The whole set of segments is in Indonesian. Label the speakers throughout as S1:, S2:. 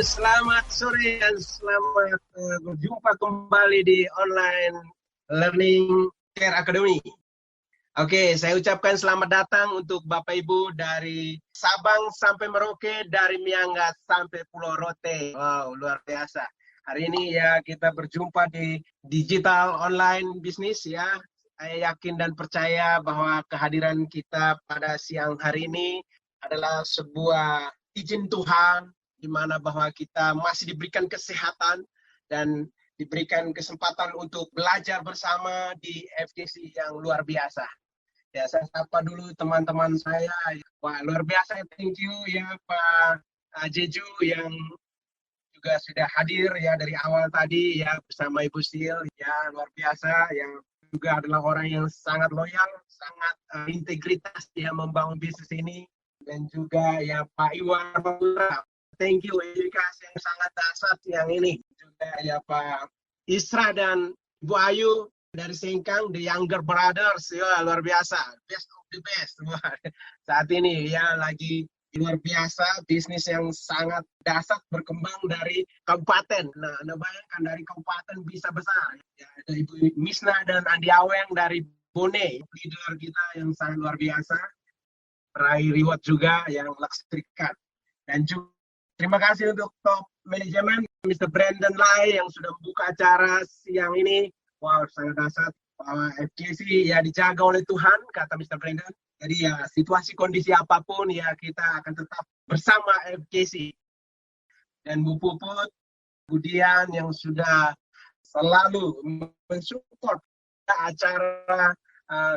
S1: Selamat sore dan selamat berjumpa kembali di Online Learning Care Academy. Oke, saya ucapkan selamat datang untuk Bapak Ibu dari Sabang sampai Merauke, dari Miangas sampai Pulau Rote. Wow, luar biasa. Hari ini ya kita berjumpa di digital online bisnis ya. Saya yakin dan percaya bahwa kehadiran kita pada siang hari ini adalah sebuah izin Tuhan, di mana bahwa kita masih diberikan kesehatan dan diberikan kesempatan untuk belajar bersama di FGC yang luar biasa. Ya, saya sapa dulu teman-teman saya. Wah, luar biasa. Thank you ya Pak Jeju yang juga sudah hadir ya dari awal tadi ya bersama Ibu Sil. Ya, luar biasa. Yang juga adalah orang yang sangat loyal, sangat integritas ya membangun bisnis ini. Dan juga ya Pak Iwan Maura. Thank you, edukasi yang sangat dahsyat yang ini. Juga ya Pak Isra dan Ibu Ayu dari Sengkang, the younger brothers, ya luar biasa, best of the best. Saat ini ya lagi luar biasa, bisnis yang sangat dahsyat berkembang dari kabupaten. Nah, Anda bayangkan dari kabupaten bisa besar. Ya, ada Ibu Misna dan Andi Aweng dari Bone, leader kita yang sangat luar biasa. Peraih reward juga yang lekstrikat. Dan juga terima kasih untuk top manajemen, Mr. Brandon Lai yang sudah membuka acara siang ini. Wow, sangat dahsyat. FGC ya dijaga oleh Tuhan, kata Mr. Brandon. Jadi ya situasi kondisi apapun ya kita akan tetap bersama FGC. Dan Bu Puput, kemudian yang sudah selalu mensupport acara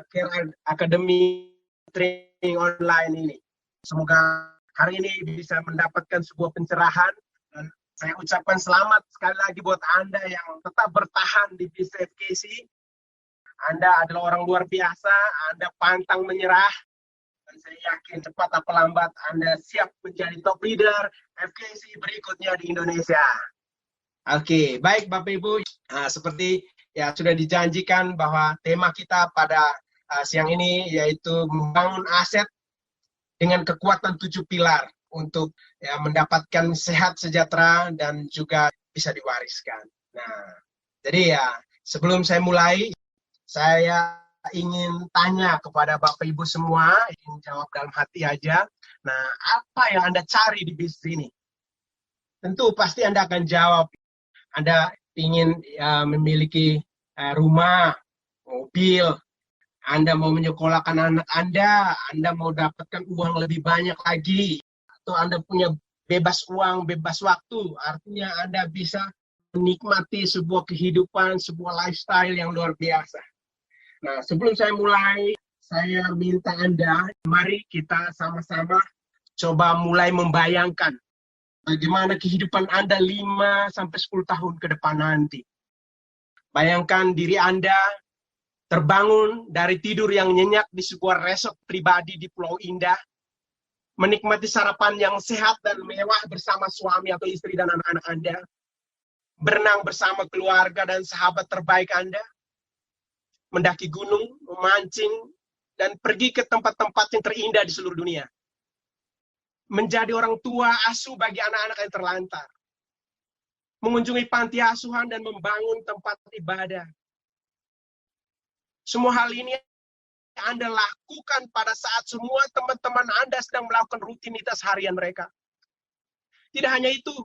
S1: Care Academy training online ini. Semoga hari ini bisa mendapatkan sebuah pencerahan, dan saya ucapkan selamat sekali lagi buat Anda yang tetap bertahan di bisnis FGC. Anda adalah orang luar biasa, Anda pantang menyerah, dan saya yakin cepat atau lambat Anda siap menjadi top leader FGC berikutnya di Indonesia. Oke, baik Bapak Ibu, seperti ya sudah dijanjikan bahwa tema kita pada siang ini yaitu membangun aset dengan kekuatan 7 pilar untuk ya, mendapatkan sehat, sejahtera, dan juga bisa diwariskan. Nah, jadi ya sebelum saya mulai, saya ingin tanya kepada Bapak Ibu semua, ingin jawab dalam hati aja. Nah, apa yang Anda cari di bisnis ini? Tentu pasti Anda akan jawab. Anda ingin memiliki rumah, mobil, Anda mau menyekolahkan anak Anda mau dapatkan uang lebih banyak lagi, atau Anda punya bebas uang, bebas waktu, artinya Anda bisa menikmati sebuah kehidupan, sebuah lifestyle yang luar biasa. Nah, sebelum saya mulai, saya minta Anda, mari kita sama-sama coba mulai membayangkan bagaimana kehidupan Anda 5-10 tahun ke depan nanti. Bayangkan diri Anda terbangun dari tidur yang nyenyak di sebuah resort pribadi di Pulau Indah, menikmati sarapan yang sehat dan mewah bersama suami atau istri dan anak-anak Anda, berenang bersama keluarga dan sahabat terbaik Anda, mendaki gunung, memancing, dan pergi ke tempat-tempat yang terindah di seluruh dunia. Menjadi orang tua asuh bagi anak-anak yang terlantar, mengunjungi panti asuhan dan membangun tempat ibadah. Semua hal ini Anda lakukan pada saat semua teman-teman Anda sedang melakukan rutinitas harian mereka. Tidak hanya itu,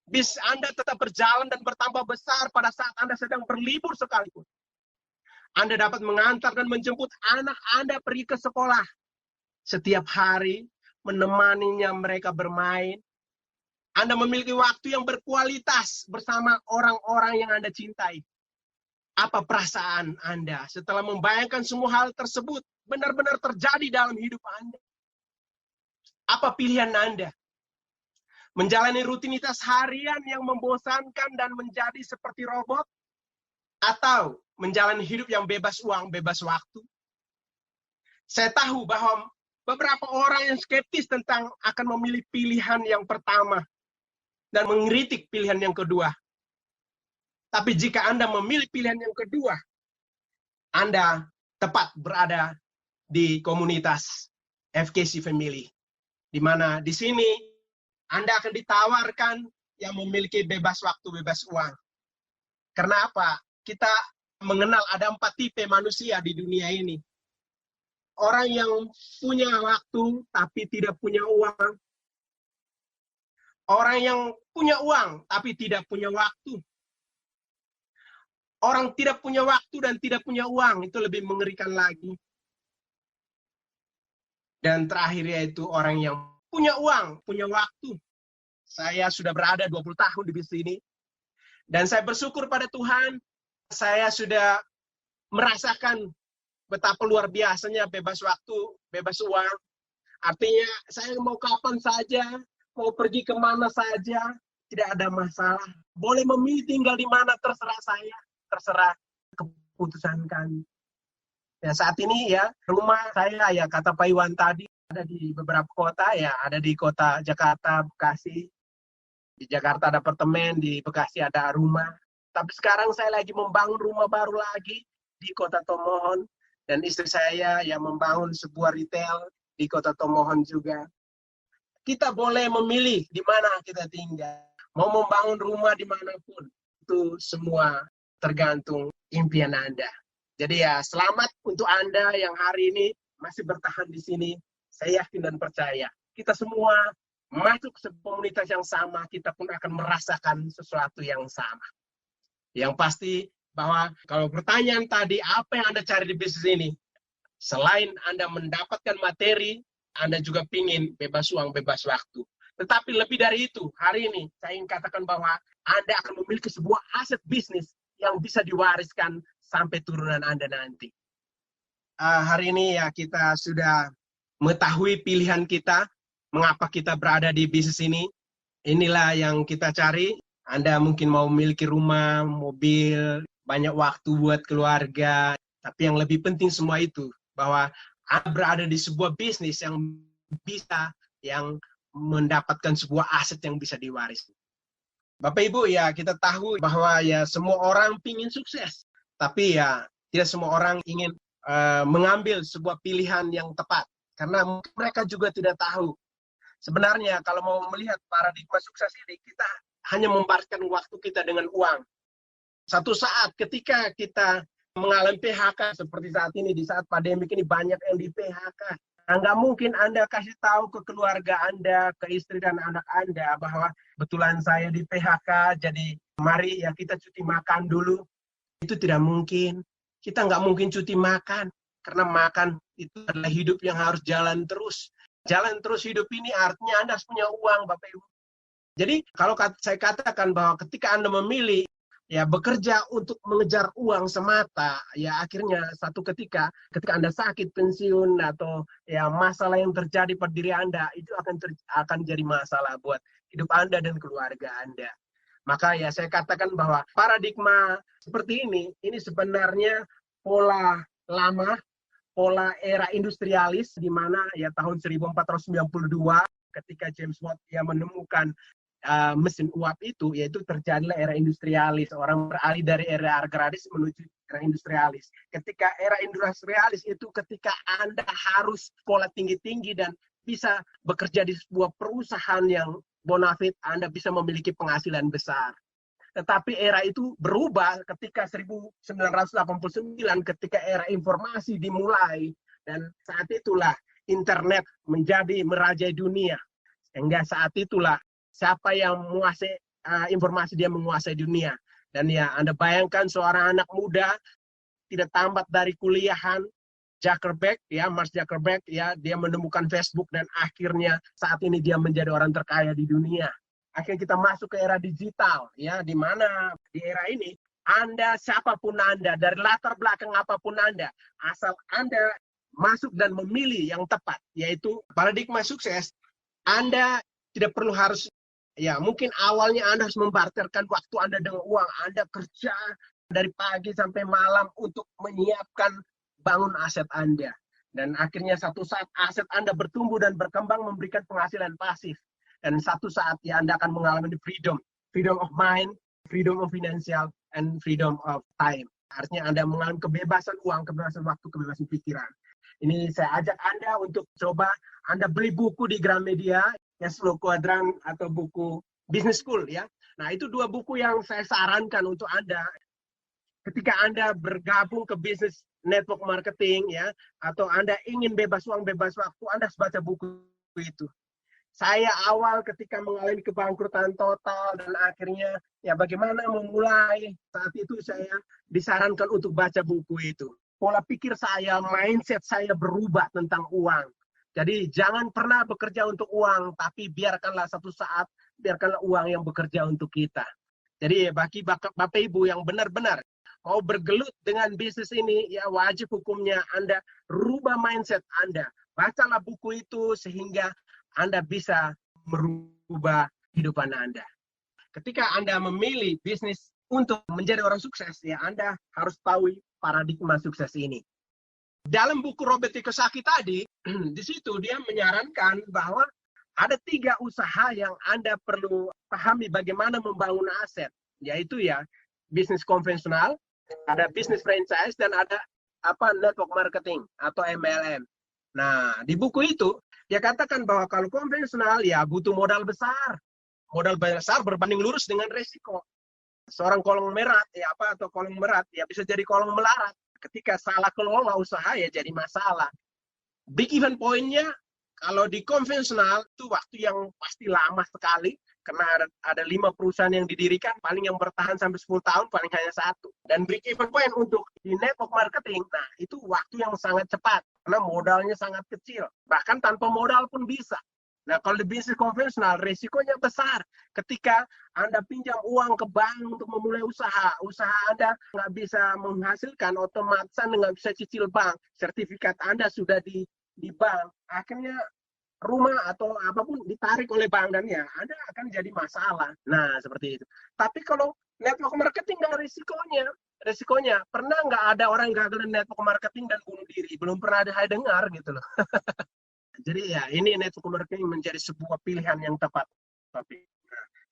S1: bisnis Anda tetap berjalan dan bertambah besar pada saat Anda sedang berlibur sekalipun. Anda dapat mengantar dan menjemput anak Anda pergi ke sekolah. Setiap hari menemaninya mereka bermain. Anda memiliki waktu yang berkualitas bersama orang-orang yang Anda cintai. Apa perasaan Anda setelah membayangkan semua hal tersebut benar-benar terjadi dalam hidup Anda? Apa pilihan Anda? Menjalani rutinitas harian yang membosankan dan menjadi seperti robot? Atau menjalani hidup yang bebas uang, bebas waktu? Saya tahu bahwa beberapa orang yang skeptis tentang akan memilih pilihan yang pertama dan mengkritik pilihan yang kedua. Tapi jika Anda memilih pilihan yang kedua, Anda tepat berada di komunitas FGC Family. Di mana di sini Anda akan ditawarkan yang memiliki bebas waktu, bebas uang. Karena apa? Kita mengenal ada 4 tipe manusia di dunia ini. Orang yang punya waktu tapi tidak punya uang. Orang yang punya uang tapi tidak punya waktu. Orang tidak punya waktu dan tidak punya uang, itu lebih mengerikan lagi. Dan terakhir yaitu orang yang punya uang, punya waktu. Saya sudah berada 20 tahun di bisnis ini. Dan saya bersyukur pada Tuhan, saya sudah merasakan betapa luar biasanya bebas waktu, bebas uang. Artinya saya mau kapan saja, mau pergi kemana saja, tidak ada masalah. Boleh memilih tinggal di mana, terserah saya, terserah keputusan kami. Ya, saat ini ya, rumah saya ya kata Pak Iwan tadi, ada di beberapa kota ya, ada di kota Jakarta, Bekasi. Di Jakarta ada apartemen, di Bekasi ada rumah. Tapi sekarang saya lagi membangun rumah baru lagi di kota Tomohon. Dan istri saya yang membangun sebuah retail di kota Tomohon juga. Kita boleh memilih di mana kita tinggal. Mau membangun rumah dimanapun. Itu semua tergantung impian Anda. Jadi ya, selamat untuk Anda yang hari ini masih bertahan di sini. Saya yakin dan percaya. Kita semua masuk ke komunitas yang sama, kita pun akan merasakan sesuatu yang sama. Yang pasti bahwa kalau pertanyaan tadi, apa yang Anda cari di bisnis ini? Selain Anda mendapatkan materi, Anda juga ingin bebas uang, bebas waktu. Tetapi lebih dari itu, hari ini saya ingin katakan bahwa Anda akan memiliki sebuah aset bisnis yang bisa diwariskan sampai turunan Anda nanti. Hari ini ya kita sudah mengetahui pilihan kita, mengapa kita berada di bisnis ini. Inilah yang kita cari. Anda mungkin mau memiliki rumah, mobil, banyak waktu buat keluarga. Tapi yang lebih penting semua itu, bahwa Anda berada di sebuah bisnis yang bisa, yang mendapatkan sebuah aset yang bisa diwaris. Bapak Ibu, ya kita tahu bahwa ya semua orang ingin sukses. Tapi ya tidak semua orang ingin mengambil sebuah pilihan yang tepat. Karena mereka juga tidak tahu. Sebenarnya kalau mau melihat paradigma sukses ini, kita hanya membalaskan waktu kita dengan uang. Satu saat ketika kita mengalami PHK seperti saat ini, di saat pandemi ini banyak yang di PHK. Nah, nggak mungkin Anda kasih tahu ke keluarga Anda, ke istri dan anak Anda bahwa betulan saya di PHK, jadi mari ya kita cuti makan dulu. Itu tidak mungkin. Kita nggak mungkin cuti makan, karena makan itu adalah hidup yang harus jalan terus. Jalan terus hidup ini artinya Anda harus punya uang, Bapak Ibu. Jadi kalau saya katakan bahwa ketika Anda memilih ya bekerja untuk mengejar uang semata, ya akhirnya satu ketika Anda sakit, pensiun, atau ya masalah yang terjadi pada diri Anda, itu akan jadi masalah buat hidup Anda dan keluarga Anda. Maka ya saya katakan bahwa paradigma seperti ini sebenarnya pola lama, pola era industrialis, di mana ya tahun 1492 ketika James Watt ya menemukan mesin uap itu, yaitu terjadilah era industrialis. Orang beralih dari era agraris menuju era industrialis. Ketika era industrialis itu ketika Anda harus sekolah tinggi-tinggi dan bisa bekerja di sebuah perusahaan yang bonafit, Anda bisa memiliki penghasilan besar. Tetapi era itu berubah ketika 1989, ketika era informasi dimulai, dan saat itulah internet menjadi merajai dunia. Sehingga saat itulah siapa yang menguasai informasi, dia menguasai dunia. Dan ya Anda bayangkan seorang anak muda tidak tamat dari kuliahan, Mark Zuckerberg ya, dia menemukan Facebook dan akhirnya saat ini dia menjadi orang terkaya di dunia. Akhirnya kita masuk ke era digital ya, di mana di era ini Anda, siapapun Anda, dari latar belakang apapun Anda, asal Anda masuk dan memilih yang tepat, yaitu paradigma sukses, Anda tidak perlu harus, ya mungkin awalnya Anda harus membarterkan waktu Anda dengan uang. Anda kerja dari pagi sampai malam untuk menyiapkan bangun aset Anda. Dan akhirnya satu saat aset Anda bertumbuh dan berkembang memberikan penghasilan pasif. Dan satu saat ya Anda akan mengalami freedom of mind, freedom of financial, and freedom of time. Artinya Anda mengalami kebebasan uang, kebebasan waktu, kebebasan pikiran. Ini saya ajak Anda untuk coba Anda beli buku di Gramedia, ya Slow Quadrant atau buku Business School ya. Nah, itu 2 buku yang saya sarankan untuk Anda ketika Anda bergabung ke bisnis network marketing ya, atau Anda ingin bebas uang, bebas waktu, Anda harus baca buku itu. Saya awal ketika mengalami kebangkrutan total dan akhirnya ya bagaimana memulai, saat itu saya disarankan untuk baca buku itu. Pola pikir saya, mindset saya berubah tentang uang. Jadi jangan pernah bekerja untuk uang, tapi biarkanlah satu saat, biarkanlah uang yang bekerja untuk kita. Jadi bagi Bapak Ibu yang benar-benar mau bergelut dengan bisnis ini, ya wajib hukumnya Anda rubah mindset Anda. Bacalah buku itu sehingga Anda bisa merubah kehidupan Anda. Ketika Anda memilih bisnis untuk menjadi orang sukses, ya Anda harus tahu paradigma sukses ini. Dalam buku Robert Kiyosaki tadi, di situ dia menyarankan bahwa ada 3 usaha yang Anda perlu pahami bagaimana membangun aset, yaitu ya bisnis konvensional, ada bisnis franchise, dan ada network marketing atau MLM. Nah, di buku itu dia katakan bahwa kalau konvensional ya butuh modal besar. Modal besar berbanding lurus dengan resiko. Seorang konglomerat ya atau konglomerat ya bisa jadi kolong melarat. Ketika salah kelola usaha ya jadi masalah. Big event point-nya kalau di konvensional itu waktu yang pasti lama sekali, karena ada 5 perusahaan yang didirikan, paling yang bertahan sampai 10 tahun paling hanya 1. Dan big event point untuk di network marketing, nah itu waktu yang sangat cepat karena modalnya sangat kecil, bahkan tanpa modal pun bisa. Nah, kalau di bisnis konvensional, risikonya besar. Ketika Anda pinjam uang ke bank untuk memulai usaha Anda nggak bisa menghasilkan, otomatis Anda nggak bisa cicil bank. Sertifikat Anda sudah di bank. Akhirnya rumah atau apapun ditarik oleh bank dan ya Anda akan jadi masalah. Nah, seperti itu. Tapi kalau network marketing nggak risikonya. Pernah nggak ada orang gagal di network marketing dan bunuh diri? Belum pernah ada saya dengar gitu loh. Jadi ya ini network marketing menjadi sebuah pilihan yang tepat. Tapi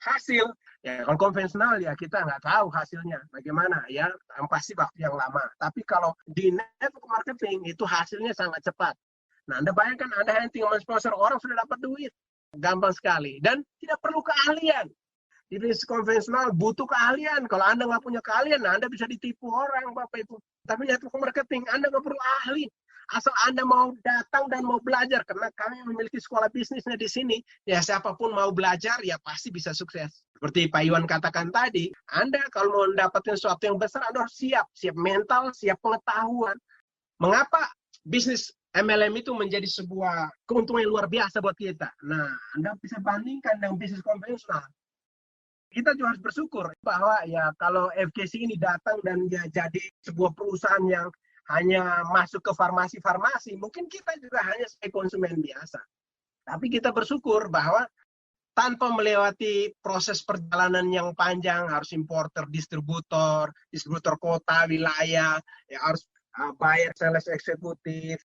S1: hasil ya kalau konvensional ya kita nggak tahu hasilnya bagaimana ya, pasti waktu yang lama. Tapi kalau di network marketing itu hasilnya sangat cepat. Nah, Anda bayangkan Anda hanya tinggal mensponsor orang sudah dapat duit, gampang sekali dan tidak perlu keahlian. Di bisnis konvensional butuh keahlian. Kalau Anda nggak punya keahlian, nah Anda bisa ditipu orang, Bapak Ibu. Tapi network marketing Anda nggak perlu ahli. Asal Anda mau datang dan mau belajar, karena kami memiliki sekolah bisnisnya di sini, ya siapapun mau belajar, ya pasti bisa sukses. Seperti Pak Iwan katakan tadi, Anda kalau mau mendapatkan sesuatu yang besar, Anda harus siap mental, siap pengetahuan. Mengapa bisnis MLM itu menjadi sebuah keuntungan yang luar biasa buat kita? Nah, Anda bisa bandingkan dengan bisnis konvensional. Kita juga harus bersyukur bahwa ya kalau FKC ini datang dan ya jadi sebuah perusahaan yang hanya masuk ke farmasi-farmasi, mungkin kita juga hanya sebagai konsumen biasa. Tapi kita bersyukur bahwa tanpa melewati proses perjalanan yang panjang, harus importer, distributor kota, wilayah, ya harus bayar sales eksekutif,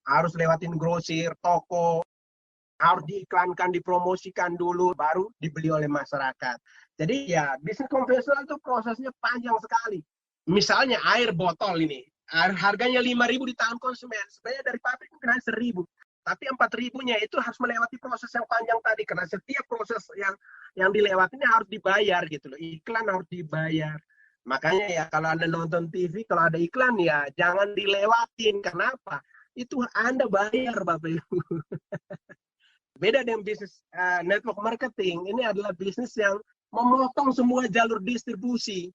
S1: harus lewatin grosir, toko, harus diiklankan, dipromosikan dulu, baru dibeli oleh masyarakat. Jadi ya bisnis konvensional itu prosesnya panjang sekali. Misalnya air botol ini, harganya 5.000 di tangan konsumen, sebenarnya dari pabrik mungkin hanya 1.000. Tapi 4.000-nya itu harus melewati proses yang panjang tadi, karena setiap proses yang dilewatinya harus dibayar gitu loh. Iklan harus dibayar. Makanya ya kalau Anda nonton TV, kalau ada iklan ya jangan dilewatin. Kenapa? Itu Anda bayar, Bapak Ibu. Beda dengan bisnis network marketing, ini adalah bisnis yang memotong semua jalur distribusi.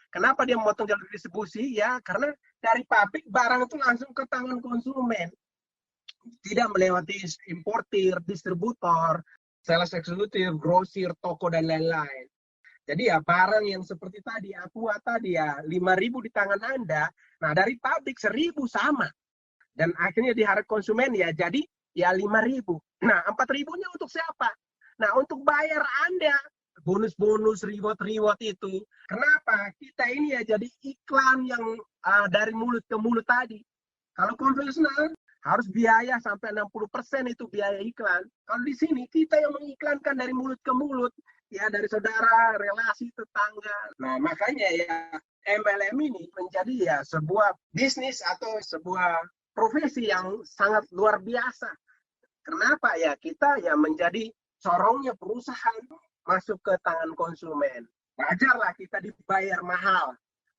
S1: Kenapa dia memotong jalur distribusi? Ya karena dari pabrik barang itu langsung ke tangan konsumen. Tidak melewati importir, distributor, sales eksekutif, grosir, toko, dan lain-lain. Jadi ya barang yang seperti tadi, Aqua tadi ya 5.000 di tangan Anda, nah dari pabrik 1.000 sama. Dan akhirnya di harga konsumen ya jadi ya 5.000. Nah 4.000-nya untuk siapa? Nah untuk bayar Anda, bonus-bonus, reward itu. Kenapa? Kita ini ya jadi iklan yang dari mulut ke mulut tadi. Kalau konvensional harus biaya sampai 60% itu biaya iklan. Kalau di sini kita yang mengiklankan dari mulut ke mulut, ya dari saudara, relasi, tetangga. Nah makanya ya MLM ini menjadi ya sebuah bisnis atau sebuah profesi yang sangat luar biasa. Kenapa ya kita ya menjadi corongnya perusahaan masuk ke tangan konsumen. Wajarlah kita dibayar mahal.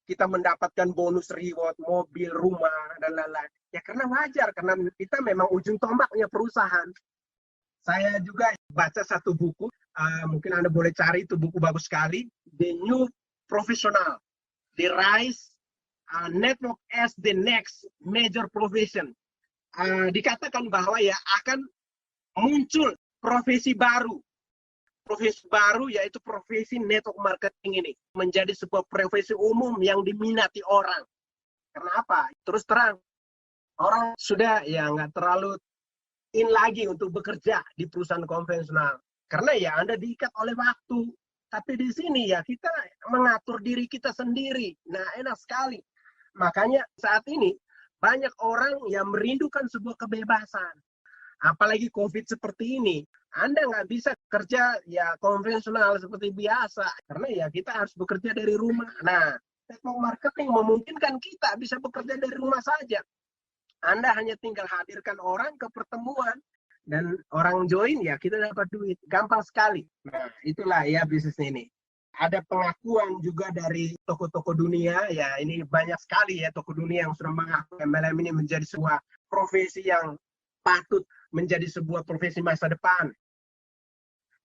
S1: Kita mendapatkan bonus reward, mobil, rumah, dan lain-lain. Ya karena wajar, karena kita memang ujung tombaknya perusahaan. Saya juga baca satu buku, mungkin Anda boleh cari, itu buku bagus sekali, The New Professional, The Rise Network as the Next Major Profession. Dikatakan bahwa ya akan muncul profesi baru yaitu profesi network marketing ini menjadi sebuah profesi umum yang diminati orang. Karena apa? Terus terang, orang sudah ya nggak terlalu in lagi untuk bekerja di perusahaan konvensional. Karena ya Anda diikat oleh waktu. Tapi di sini ya kita mengatur diri kita sendiri. Nah, enak sekali. Makanya saat ini banyak orang yang merindukan sebuah kebebasan. Apalagi COVID seperti ini, Anda nggak bisa kerja ya konvensional seperti biasa, karena ya kita harus bekerja dari rumah. Nah, network marketing memungkinkan kita bisa bekerja dari rumah saja. Anda hanya tinggal hadirkan orang ke pertemuan, dan orang join ya kita dapat duit. Gampang sekali. Nah, itulah ya bisnis ini. Ada pengakuan juga dari toko-toko dunia, ya ini banyak sekali ya toko dunia yang sudah mengaku MLM ini menjadi sebuah profesi yang patut menjadi sebuah profesi masa depan.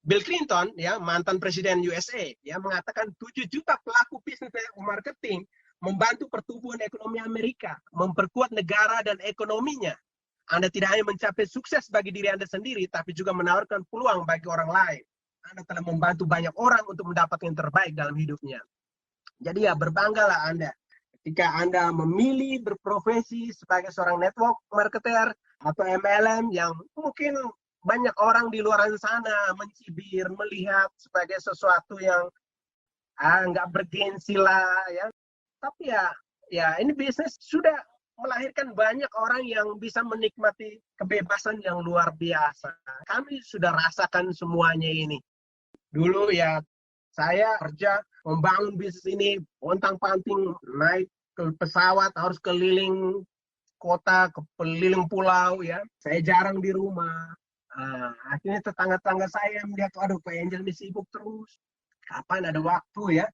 S1: Bill Clinton, ya mantan presiden USA, ya mengatakan 7 juta pelaku bisnis marketing membantu pertumbuhan ekonomi Amerika, memperkuat negara dan ekonominya. Anda tidak hanya mencapai sukses bagi diri Anda sendiri, tapi juga menawarkan peluang bagi orang lain. Anda telah membantu banyak orang untuk mendapatkan yang terbaik dalam hidupnya. Jadi ya berbanggalah Anda ketika Anda memilih berprofesi sebagai seorang network marketer atau MLM yang mungkin banyak orang di luar sana mencibir, melihat sebagai sesuatu yang nggak bergensi lah ya. Tapi ya ini bisnis sudah melahirkan banyak orang yang bisa menikmati kebebasan yang luar biasa. Kami sudah rasakan semuanya ini. Dulu ya saya kerja membangun bisnis ini, pontang-panting naik ke pesawat, harus keliling kota, keliling pulau ya. Saya jarang di rumah. Akhirnya tetangga-tangga saya melihat, aduh Pak Angel ini sibuk terus. Kapan ada waktu ya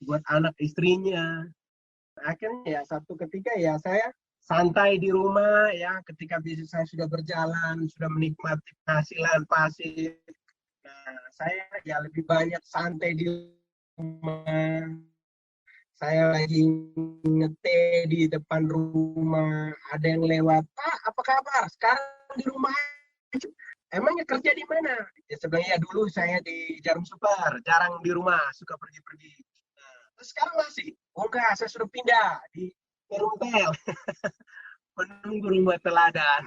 S1: buat anak istrinya. Akhirnya ya satu ketika ya saya santai di rumah ya, ketika bisnis saya sudah berjalan, sudah menikmati penghasilan pasif. Nah, saya ya lebih banyak santai di rumah. Saya lagi ngeteh di depan rumah, ada yang lewat, Pak, apa kabar? Sekarang di rumah aja. Emangnya kerja di mana? Ya sebenarnya dulu saya di Jarum Super, jarang di rumah, suka pergi-pergi. Nah, terus sekarang masih? Oh enggak, saya sudah pindah di Perumtel. Penunggu rumah teladan.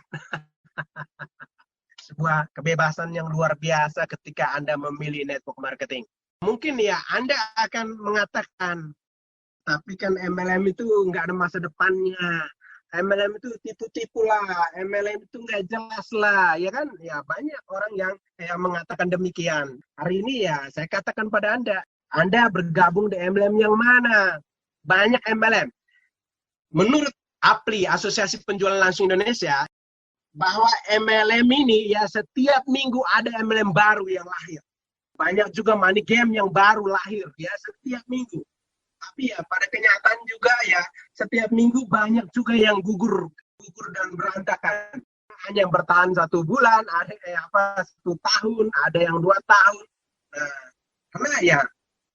S1: Sebuah kebebasan yang luar biasa ketika Anda memilih network marketing. Mungkin ya Anda akan mengatakan, tapi kan MLM itu nggak ada masa depannya. MLM itu tipu-tipu lah. MLM itu nggak jelas lah. Ya kan? Ya banyak orang yang mengatakan demikian. Hari ini ya saya katakan pada Anda bergabung di MLM yang mana? Banyak MLM. Menurut APLI, Asosiasi Penjualan Langsung Indonesia, bahwa MLM ini ya setiap minggu ada MLM baru yang lahir. Banyak juga money game yang baru lahir ya setiap minggu. Tapi ya pada kenyataan juga ya setiap minggu banyak juga yang gugur dan berantakan. Hanya yang bertahan 1 bulan, ada yang 1 tahun, ada yang 2 tahun. Nah, karena ya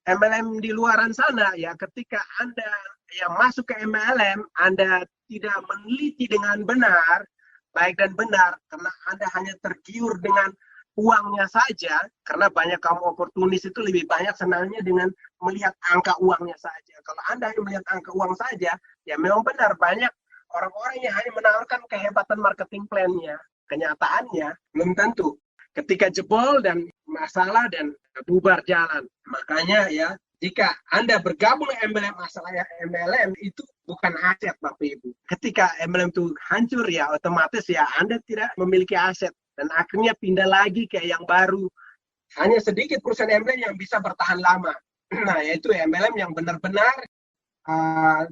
S1: MLM di luaran sana ya ketika Anda yang masuk ke MLM, Anda tidak meneliti dengan benar, baik dan benar, karena Anda hanya tergiur dengan uangnya saja, karena banyak kaum oportunis itu lebih banyak senangnya dengan melihat angka uangnya saja. Kalau Anda hanya melihat angka uang saja, ya memang benar banyak orang-orang yang hanya menawarkan kehebatan marketing plan-nya. Kenyataannya belum tentu. Ketika jebol dan masalah dan bubar jalan. Makanya ya, jika Anda bergabung MLM, masalahnya MLM itu bukan aset Bapak Ibu. Ketika MLM itu hancur ya otomatis ya Anda tidak memiliki aset. Dan akhirnya pindah lagi ke yang baru. Hanya sedikit perusahaan MLM yang bisa bertahan lama. Nah, yaitu MLM yang benar-benar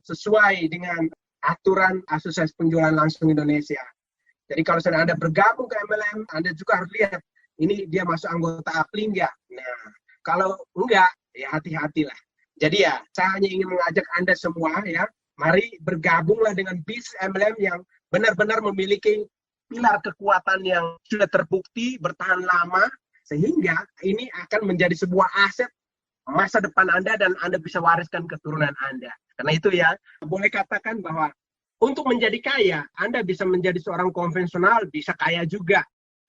S1: sesuai dengan aturan Asosiasi Penjualan Langsung Indonesia. Jadi kalau Anda bergabung ke MLM, Anda juga harus lihat, ini dia masuk anggota APLI enggak? Nah, Kalau enggak, ya hati-hatilah. Jadi ya, saya hanya ingin mengajak Anda semua ya, mari bergabunglah dengan bisnis MLM yang benar-benar memiliki pilar kekuatan yang sudah terbukti bertahan lama, sehingga ini akan menjadi sebuah aset masa depan Anda dan Anda bisa wariskan keturunan Anda. Karena itu ya, boleh katakan bahwa untuk menjadi kaya, Anda bisa menjadi seorang konvensional, bisa kaya juga.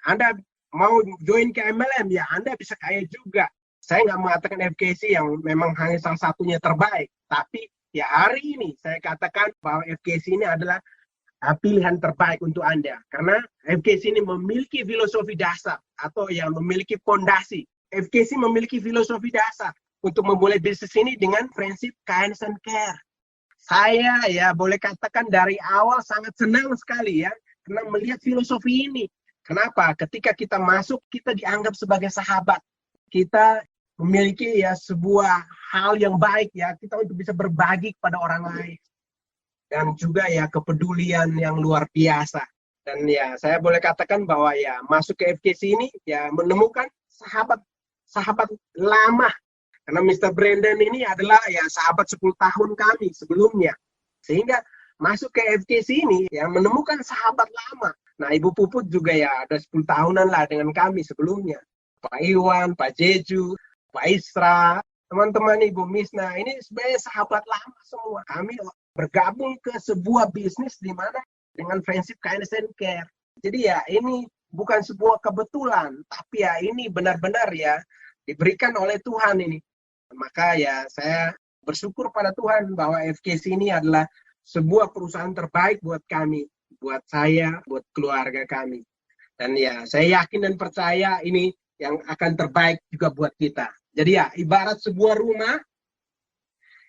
S1: Anda mau join ke MLM, ya Anda bisa kaya juga. Saya nggak mengatakan FKC yang memang hanya salah satunya terbaik, tapi ya hari ini saya katakan bahwa FKC ini adalah pilihan terbaik untuk Anda. Karena FKC ini memiliki filosofi dasar atau yang memiliki fondasi. FKC memiliki filosofi dasar untuk memulai bisnis ini dengan prinsip kindness and care. Saya ya boleh katakan dari awal sangat senang sekali ya karena melihat filosofi ini. Kenapa? Ketika kita masuk, kita dianggap sebagai sahabat. Kita memiliki ya sebuah hal yang baik ya, kita untuk bisa berbagi kepada orang lain. Dan juga ya kepedulian yang luar biasa. Dan ya saya boleh katakan bahwa ya masuk ke FKC ini ya menemukan sahabat lama. Karena Mr. Brandon ini adalah ya sahabat 10 tahun kami sebelumnya. Sehingga masuk ke FKC ini ya menemukan sahabat lama. Nah Ibu Puput juga ya ada 10 tahunan lah dengan kami sebelumnya. Pak Iwan, Pak Jeju, Pak Isra, teman-teman Ibu Misna, ini sebenarnya sahabat lama semua. Kami bergabung ke sebuah bisnis di mana dengan prinsip kindness and care. Jadi ya ini bukan sebuah kebetulan, tapi ya ini benar-benar ya diberikan oleh Tuhan ini. Maka ya saya bersyukur pada Tuhan bahwa FKC ini adalah sebuah perusahaan terbaik buat kami, buat saya, buat keluarga kami. Dan ya saya yakin dan percaya ini yang akan terbaik juga buat kita. Jadi ya ibarat sebuah rumah,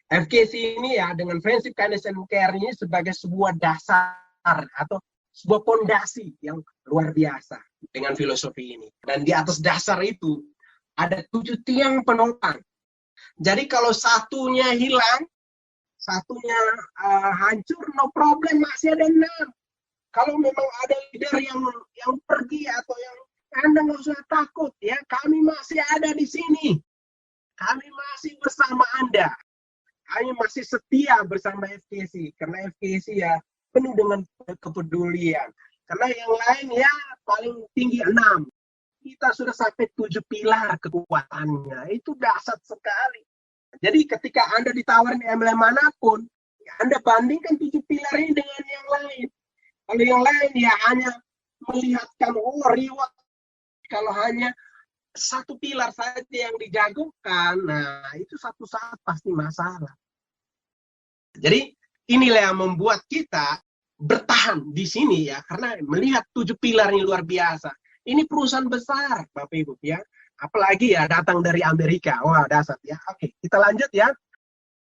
S1: FKC ini ya dengan prinsip kindness and care ini sebagai sebuah dasar atau sebuah fondasi yang luar biasa dengan filosofi ini. Dan di atas dasar itu ada 7 tiang penopang. Jadi kalau satunya hilang, satunya hancur, no problem, masih ada 6. Kalau memang ada leader yang pergi atau yang Anda nggak usah takut ya, kami masih ada di sini. Kami masih bersama Anda. Kami masih setia bersama FKC. Karena FKC ya penuh dengan kepedulian. Karena yang lain ya paling tinggi 6. Kita sudah sampai 7 pilar kekuatannya. Itu dahsyat sekali. Jadi ketika Anda ditawarin MLM manapun, Anda bandingkan 7 pilar ini dengan yang lain. Kalau yang lain ya hanya melihatkan reward. Kalau hanya satu pilar saja yang dijagokan, nah itu satu saat pasti masalah. Jadi inilah yang membuat kita bertahan di sini ya, karena melihat 7 pilar ini luar biasa. Ini perusahaan besar, Bapak Ibu ya. Apalagi ya datang dari Amerika. Wah, dahsyat ya. Oke, kita lanjut ya.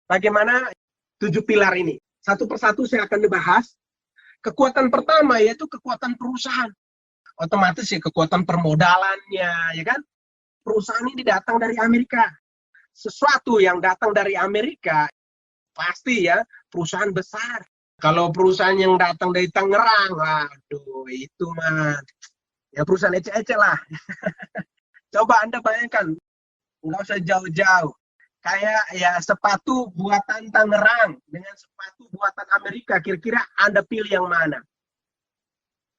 S1: Bagaimana 7 pilar ini? Satu persatu saya akan dibahas. Kekuatan pertama yaitu kekuatan perusahaan. Otomatis ya kekuatan permodalannya, ya kan? Perusahaan ini datang dari Amerika. Sesuatu yang datang dari Amerika, pasti ya perusahaan besar. Kalau perusahaan yang datang dari Tangerang, waduh itu mah ya perusahaan ece-ece lah. Coba Anda bayangkan, nggak usah jauh-jauh. Kayak ya sepatu buatan Tangerang dengan sepatu buatan Amerika, kira-kira Anda pilih yang mana?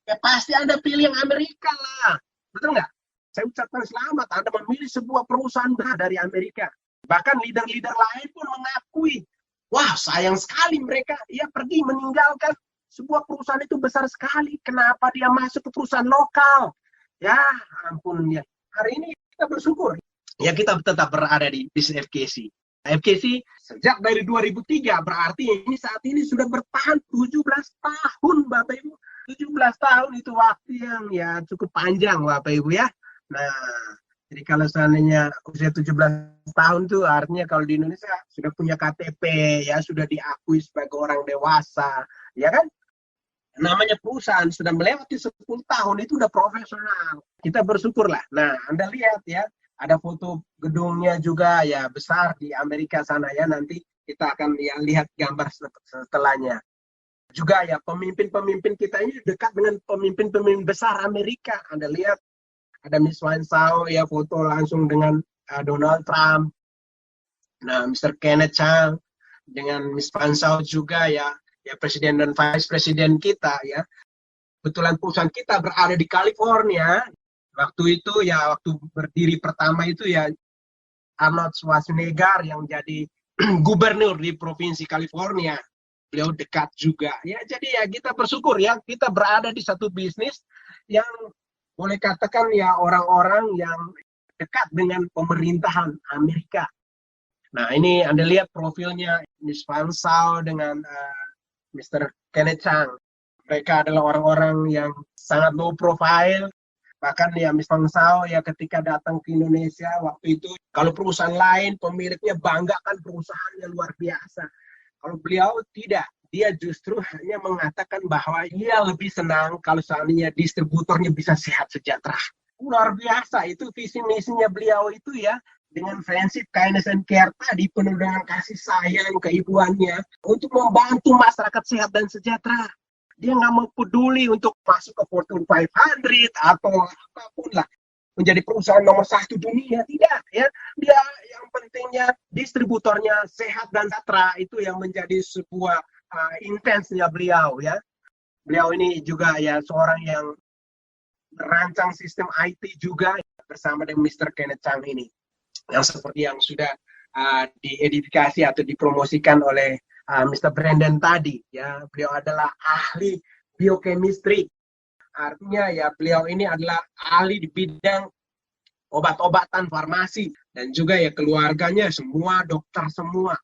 S1: Ya pasti Anda pilih yang Amerika lah. Betul nggak? Saya ucapkan selamat, Anda memilih sebuah perusahaan dari Amerika. Bahkan leader-leader lain pun mengakui, wah sayang sekali mereka ya pergi meninggalkan sebuah perusahaan itu besar sekali. Kenapa dia masuk ke perusahaan lokal? Ya ampun ya. Hari ini kita bersyukur. Ya kita tetap berada di bisnis FKC. FKC sejak dari 2003 berarti ini saat ini sudah bertahan 17 tahun Bapak Ibu. 17 tahun itu waktu yang ya cukup panjang Bapak Ibu ya. Nah, jadi kalau seandainya usia 17 tahun tuh artinya kalau di Indonesia sudah punya KTP, ya sudah diakui sebagai orang dewasa, ya kan? Namanya perusahaan sudah melewati 10 tahun itu udah profesional. Kita bersyukurlah. Nah, Anda lihat ya, ada foto gedungnya juga ya besar di Amerika sana ya, nanti kita akan ya lihat gambar setelahnya. Juga ya pemimpin-pemimpin kita ini dekat dengan pemimpin-pemimpin besar Amerika. Anda lihat ada Miss Wan Sao ya foto langsung dengan Donald Trump, nah Mr. Kenneth Chang, dengan Miss Fan Shao juga ya presiden dan vice presiden kita ya. Kebetulan perusahaan kita berada di California. Waktu itu ya, waktu berdiri pertama itu ya Arnold Schwarzenegger yang jadi gubernur di provinsi California. Beliau dekat juga ya, jadi ya kita bersyukur ya, kita berada di satu bisnis yang boleh katakan ya orang-orang yang dekat dengan pemerintahan Amerika. Nah ini Anda lihat profilnya Miss Fan Shao dengan Mr. Kenneth Chang. Mereka adalah orang-orang yang sangat low profile. Bahkan ya Miss Fan Shao ya ketika datang ke Indonesia waktu itu, kalau perusahaan lain pemiliknya banggakan perusahaannya luar biasa. Kalau beliau tidak, dia justru hanya mengatakan bahwa dia lebih senang kalau seandainya distributornya bisa sehat sejahtera. Luar biasa, itu visi misinya beliau itu ya, dengan friendship, kindness, and care tadi, penuh dengan kasih sayang, keibuannya, untuk membantu masyarakat sehat dan sejahtera. Dia nggak mau peduli untuk masuk ke Fortune 500 atau apapun lah, menjadi perusahaan nomor 1 dunia, tidak ya. Dia yang pentingnya distributornya sehat dan sejahtera, itu yang menjadi sebuah intensnya beliau ya. Beliau ini juga ya seorang yang merancang sistem IT juga bersama dengan Mr. Kenneth Chang ini, yang seperti yang sudah diedifikasi atau dipromosikan oleh Mr. Brandon tadi ya. Beliau adalah ahli biochemistry. Artinya ya beliau ini adalah ahli di bidang obat-obatan farmasi, dan juga ya keluarganya semua dokter semua,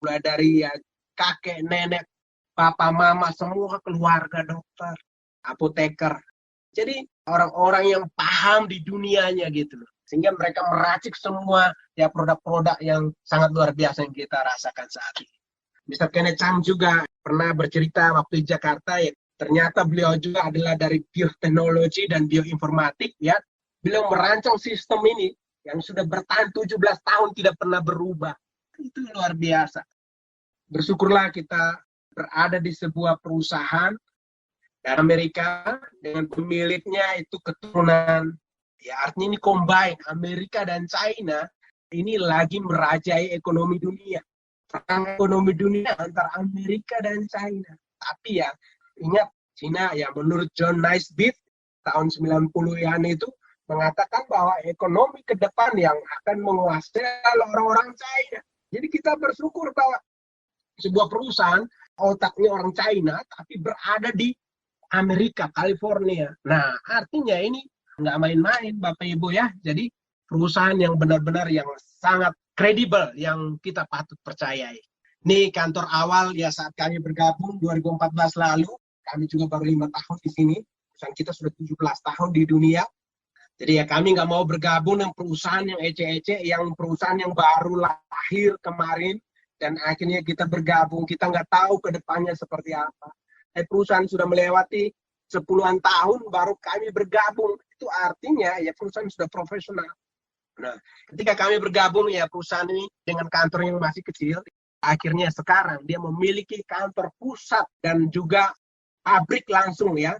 S1: mulai dari ya kakek, nenek, papa, mama, semua keluarga dokter, apoteker. Jadi orang-orang yang paham di dunianya gitu loh. Sehingga mereka meracik semua ya produk-produk yang sangat luar biasa yang kita rasakan saat ini. Mr. Kenneth Chang juga pernah bercerita waktu di Jakarta ya, ternyata beliau juga adalah dari bioteknologi dan bioinformatik ya. Beliau merancang sistem ini yang sudah bertahan 17 tahun tidak pernah berubah. Itu luar biasa. Bersyukurlah kita berada di sebuah perusahaan dari Amerika dengan pemiliknya itu keturunan. Ya artinya ini combine Amerika dan China ini lagi merajai ekonomi dunia. Perang ekonomi dunia antara Amerika dan China. Tapi ya ingat, China ya menurut John Naisbitt tahun 90-an itu mengatakan bahwa ekonomi ke depan yang akan menguasai orang-orang China. Jadi kita bersyukur bahwa sebuah perusahaan otaknya orang China tapi berada di Amerika, California. Nah, artinya ini nggak main-main Bapak Ibu ya. Jadi perusahaan yang benar-benar yang sangat kredibel yang kita patut percayai. Ini kantor awal ya saat kami bergabung 2014 lalu. Kami juga baru 5 tahun di sini. Perusahaan kita sudah 17 tahun di dunia. Jadi ya kami nggak mau bergabung dengan perusahaan yang ece-ece, yang perusahaan yang baru lahir kemarin, dan akhirnya kita bergabung, kita nggak tahu ke depannya seperti apa. Perusahaan sudah melewati 10-an tahun baru kami bergabung, itu artinya ya perusahaan sudah profesional. Nah, ketika kami bergabung ya perusahaan ini dengan kantor yang masih kecil, akhirnya sekarang dia memiliki kantor pusat dan juga pabrik langsung ya,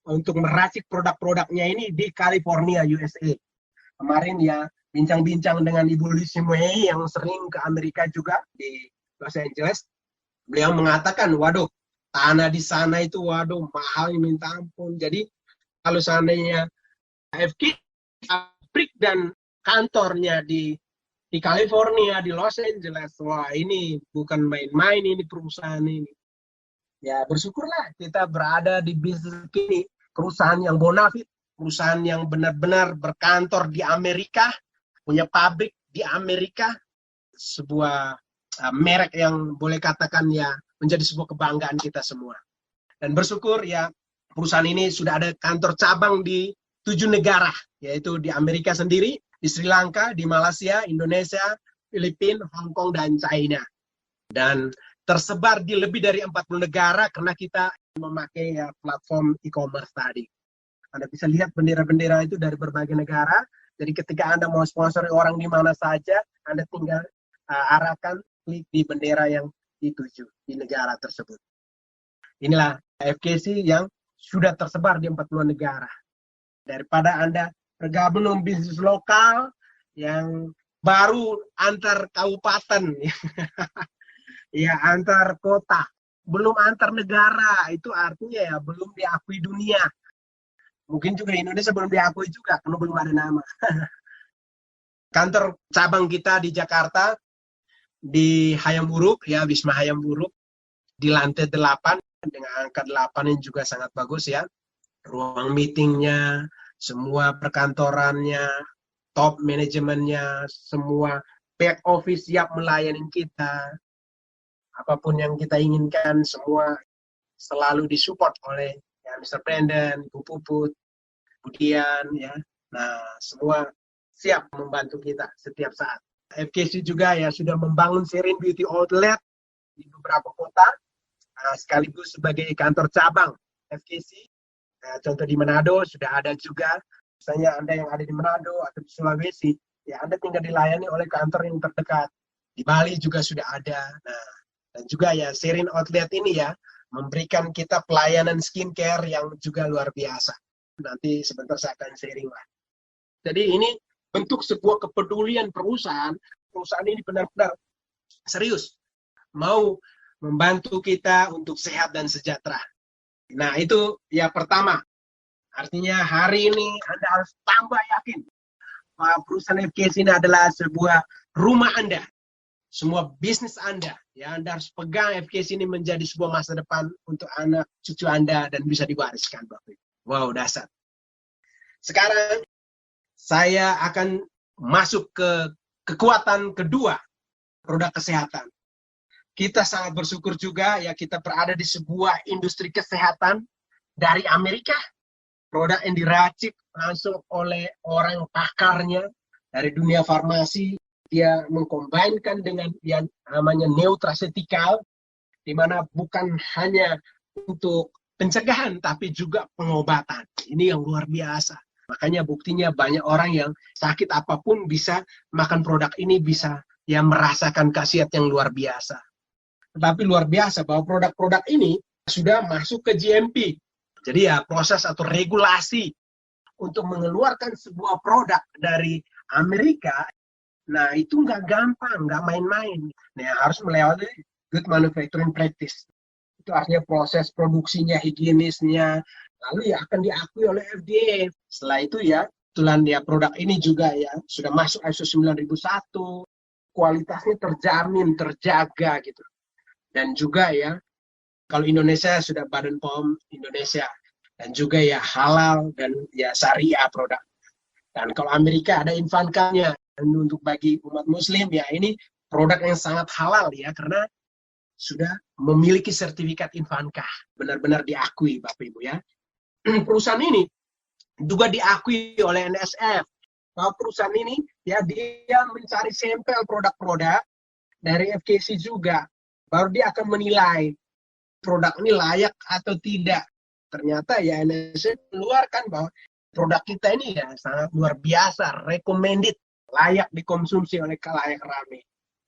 S1: untuk meracik produk-produknya ini di California, USA. Kemarin ya bincang-bincang dengan Ibu Lizzie Mei yang sering ke Amerika juga di Los Angeles. Beliau mengatakan, waduh, tanah di sana itu waduh mahal minta ampun. Jadi kalau seandainya AFK pabrik dan kantornya di California, di Los Angeles, wah ini bukan main-main ini perusahaan ini. Ya bersyukurlah kita berada di bisnis ini, perusahaan yang bonafit, perusahaan yang benar-benar berkantor di Amerika, punya pabrik di Amerika, sebuah merek yang boleh katakan ya menjadi sebuah kebanggaan kita semua. Dan bersyukur ya perusahaan ini sudah ada kantor cabang di 7 negara, yaitu di Amerika sendiri, di Sri Lanka, di Malaysia, Indonesia, Filipina, Hong Kong, dan China. Dan tersebar di lebih dari 40 negara karena kita memakai ya, platform e-commerce tadi. Anda bisa lihat bendera-bendera itu dari berbagai negara. Jadi ketika Anda mau sponsori orang di mana saja, Anda tinggal arahkan klik di bendera yang dituju di negara tersebut. Inilah FKC yang sudah tersebar di 40 negara. Daripada Anda bergabung dengan bisnis lokal yang baru antar kabupaten, ya antar kota, belum antar negara. Itu artinya ya belum diakui dunia. Mungkin juga Indonesia belum diakui juga karena belum ada nama. Kantor cabang kita di Jakarta di Hayam Buruk, ya Wisma Hayam Buruk, di lantai 8 dengan angka 8 yang juga sangat bagus ya. Ruang meetingnya, semua perkantorannya, top manajemennya, semua back office siap melayani kita. Apapun yang kita inginkan, semua selalu disupport oleh ya, Mr. Brandon, Bu Puput, Budian, ya. Nah, semua siap membantu kita setiap saat. FKC juga ya sudah membangun Serene Beauty Outlet di beberapa kota, sekaligus sebagai kantor cabang FKC. Contoh di Manado sudah ada juga. Misalnya Anda yang ada di Manado atau di Sulawesi, ya Anda tinggal dilayani oleh kantor yang terdekat. Di Bali juga sudah ada. Nah, dan juga ya Serene Outlet ini ya memberikan kita pelayanan skincare yang juga luar biasa. Nanti sebentar saya akan sharing lah. Jadi ini bentuk sebuah kepedulian perusahaan. Perusahaan ini benar-benar serius mau membantu kita untuk sehat dan sejahtera. Nah itu ya pertama. Artinya hari ini Anda harus tambah yakin bahwa perusahaan FKC ini adalah sebuah rumah Anda. Semua bisnis Anda, ya Anda harus pegang FKC ini menjadi sebuah masa depan untuk anak cucu Anda dan bisa diwariskan, Bapak. Wow, dasar. Sekarang saya akan masuk ke kekuatan kedua, produk kesehatan. Kita sangat bersyukur juga ya kita berada di sebuah industri kesehatan dari Amerika. Produk yang diracik langsung oleh orang pakarnya dari dunia farmasi. Dia mengkombinkan dengan yang namanya nutraceutical, di mana bukan hanya untuk pencegahan, tapi juga pengobatan. Ini yang luar biasa. Makanya buktinya banyak orang yang sakit apapun bisa makan produk ini, bisa ya merasakan khasiat yang luar biasa. Tetapi luar biasa bahwa produk-produk ini sudah masuk ke GMP. Jadi ya proses atau regulasi untuk mengeluarkan sebuah produk dari Amerika, nah itu nggak gampang, nggak main-main. Nah harus melewati good manufacturing practice. Itu artinya proses produksinya, higienisnya, lalu ya akan diakui oleh FDA. Setelah itu ya, kebetulan ya produk ini juga ya sudah masuk ISO 9001, kualitasnya terjamin, terjaga gitu. Dan juga ya, kalau Indonesia sudah Badan POM Indonesia, dan juga ya halal dan ya syariah produk. Dan kalau Amerika ada Infanka-nya, dan untuk bagi umat Muslim ya ini produk yang sangat halal ya karena sudah memiliki sertifikat Infanka, benar-benar diakui Bapak Ibu ya. Perusahaan ini juga diakui oleh NSF. Bahwa perusahaan ini ya dia mencari sampel produk-produk dari FKC juga, baru dia akan menilai produk ini layak atau tidak. Ternyata ya NSF keluarkan bahwa produk kita ini ya sangat luar biasa, recommended, layak dikonsumsi oleh khalayak ramai.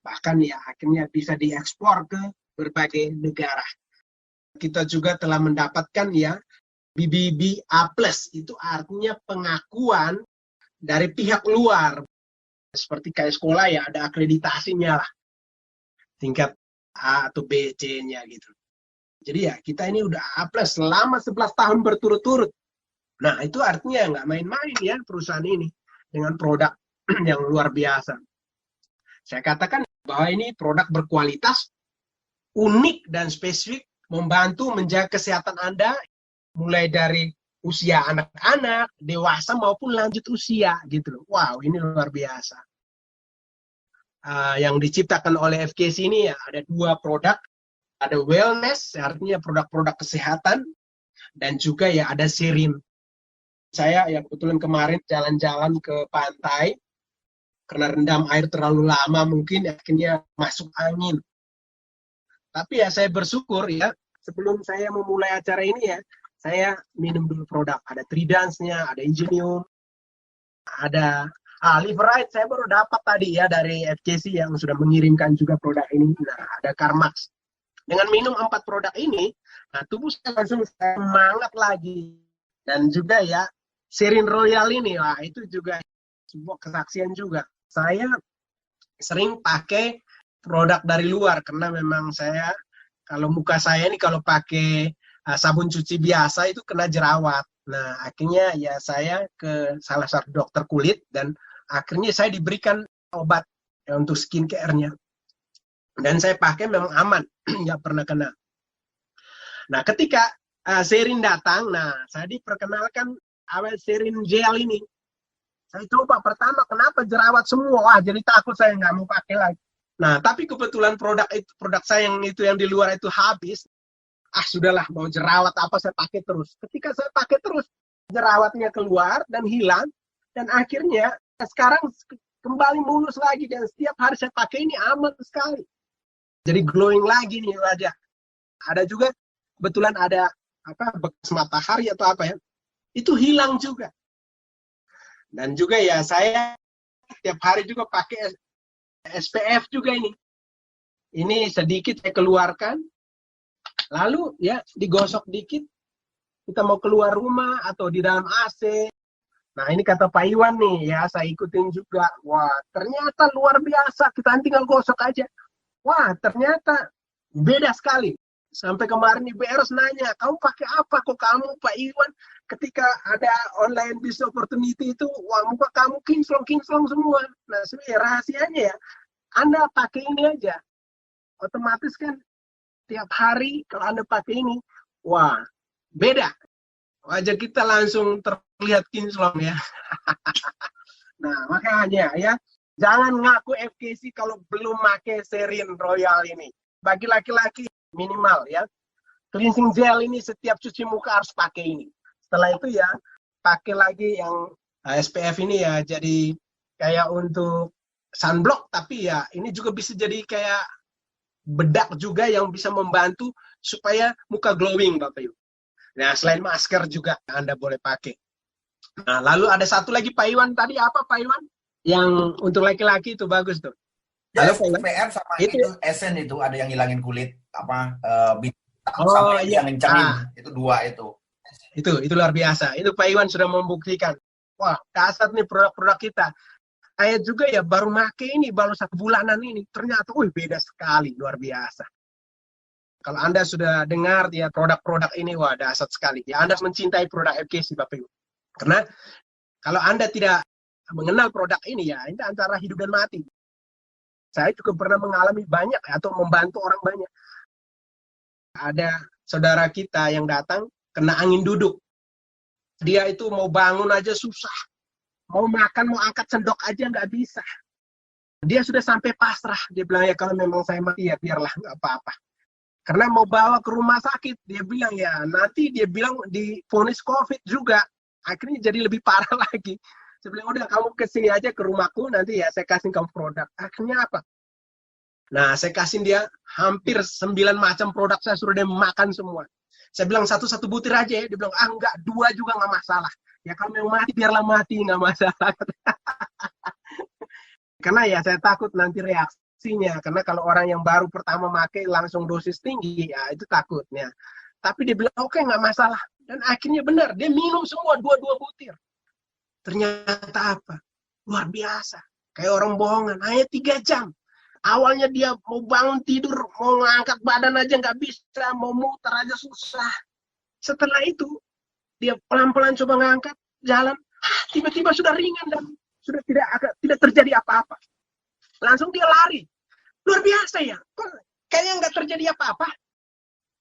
S1: Bahkan ya akhirnya bisa diekspor ke berbagai negara. Kita juga telah mendapatkan ya BBBA+, itu artinya pengakuan dari pihak luar. Seperti kayak sekolah ya ada akreditasinya lah. Tingkat A atau B, C-nya gitu. Jadi ya kita ini udah A+ selama 11 tahun berturut-turut. Nah itu artinya nggak main-main ya perusahaan ini dengan produk yang luar biasa. Saya katakan bahwa ini produk berkualitas, unik dan spesifik, membantu menjaga kesehatan Anda mulai dari usia anak-anak, dewasa maupun lanjut usia gitu loh. Wow, ini luar biasa. Yang diciptakan oleh FKC ini ya ada 2 produk, ada wellness, artinya produk-produk kesehatan, dan juga ya ada Serene. Saya ya kebetulan kemarin jalan-jalan ke pantai, karena rendam air terlalu lama mungkin akhirnya masuk angin. Tapi ya saya bersyukur ya, sebelum saya memulai acara ini ya, saya minum dulu produk. Ada Tridance-nya, ada Ingenium, ada Liverite saya baru dapat tadi ya dari FKC yang sudah mengirimkan juga produk ini. Nah, ada Carmax. Dengan minum 4 produk ini, nah tubuh saya langsung semangat lagi. Dan juga ya, Serene Royal ini, wah itu juga sebuah kesaksian juga. Saya sering pakai produk dari luar karena memang saya kalau muka saya ini kalau pakai sabun cuci biasa itu kena jerawat. Nah, akhirnya ya saya ke salah satu dokter kulit dan akhirnya saya diberikan obat ya, untuk skincare-nya. Dan saya pakai memang aman, nggak pernah kena. Nah, ketika Sherin datang, nah saya diperkenalkan Sherin gel ini. Saya coba pertama, kenapa jerawat semua? Wah, jadi takut saya nggak mau pakai lagi. Nah, tapi kebetulan produk saya yang itu yang di luar itu habis. Sudahlah, mau jerawat apa saya pakai terus. Ketika saya pakai terus, jerawatnya keluar dan hilang. Dan akhirnya sekarang kembali mulus lagi. Dan setiap hari saya pakai ini aman sekali. Jadi glowing lagi nih wajah. Ada juga, kebetulan ada bekas matahari atau apa ya. Itu hilang juga. Dan juga ya saya setiap hari juga pakai SPF juga ini. Ini sedikit saya keluarkan. Lalu ya digosok dikit, kita mau keluar rumah atau di dalam AC. Nah ini kata Pak Iwan nih ya, saya ikutin juga. Wah ternyata luar biasa, kita tinggal gosok aja. Wah ternyata beda sekali. Sampai kemarin Ibu Eros nanya, kamu pakai apa kok kamu Pak Iwan? Ketika ada online business opportunity itu, wah muka kamu kinclong semua. Nah sebenarnya rahasianya ya, Anda pakai ini aja. Otomatis kan tiap hari kalau Anda pakai ini, wah, beda. Wajah kita langsung terlihat kinclong ya. Nah, makanya ya, jangan ngaku FKC kalau belum pakai Sherin Royal ini. Bagi laki-laki minimal ya. Cleansing gel ini setiap cuci muka harus pakai ini. Setelah itu ya, pakai lagi yang SPF ini ya, jadi kayak untuk sunblock, tapi ya ini juga bisa jadi kayak bedak juga yang bisa membantu supaya muka glowing Bapak Ibu. Nah selain masker juga Anda boleh pakai. Nah lalu ada satu lagi Pak Iwan tadi apa Pak Iwan? Yang untuk laki-laki itu bagus tuh.
S2: Ya, SPF sama itu Esen itu ada yang ngilangin kulit bintang sama yang bisa ngencengin. Itu dua itu.
S1: Itu luar biasa. Itu Pak Iwan sudah membuktikan. Wah kasar nih produk-produk kita. Saya juga ya baru pakai ini, baru 1 bulanan ini. Ternyata, beda sekali, luar biasa. Kalau Anda sudah dengar ya produk-produk ini, wah dahsyat sekali. Ya Anda mencintai produk FKC, Bapak Ibu. Karena kalau Anda tidak mengenal produk ini ya, ini antara hidup dan mati. Saya juga pernah mengalami banyak atau membantu orang banyak. Ada saudara kita yang datang, kena angin duduk. Dia itu mau bangun aja susah. Mau makan, mau angkat sendok aja nggak bisa. Dia sudah sampai pasrah. Dia bilang, ya kalau memang saya mati, ya biarlah, nggak apa-apa. Karena mau bawa ke rumah sakit, dia bilang, ya nanti dia bilang divonis COVID juga. Akhirnya jadi lebih parah lagi. Saya bilang, udah kamu kesini aja ke rumahku, nanti ya saya kasih kamu produk. Akhirnya apa? Nah, saya kasih dia hampir 9 macam produk, saya suruh dia makan semua. Saya bilang, satu-satu butir aja ya. Dia bilang, enggak, 2 juga nggak masalah. Ya kalau mau mati, biarlah mati, nggak masalah. Karena ya saya takut nanti reaksinya. Karena kalau orang yang baru pertama pakai langsung dosis tinggi, ya itu takutnya. Tapi dia bilang, oke, nggak masalah. Dan akhirnya benar, dia minum semua 2 butir. Ternyata apa? Luar biasa. Kayak orang bohongan, hanya 3 jam. Awalnya dia mau bangun tidur, mau ngangkat badan aja nggak bisa, mau muter aja susah. Setelah itu, dia pelan-pelan coba ngangkat, jalan, tiba-tiba sudah ringan dan sudah tidak terjadi apa-apa. Langsung dia lari. Luar biasa ya. Kayaknya nggak terjadi apa-apa.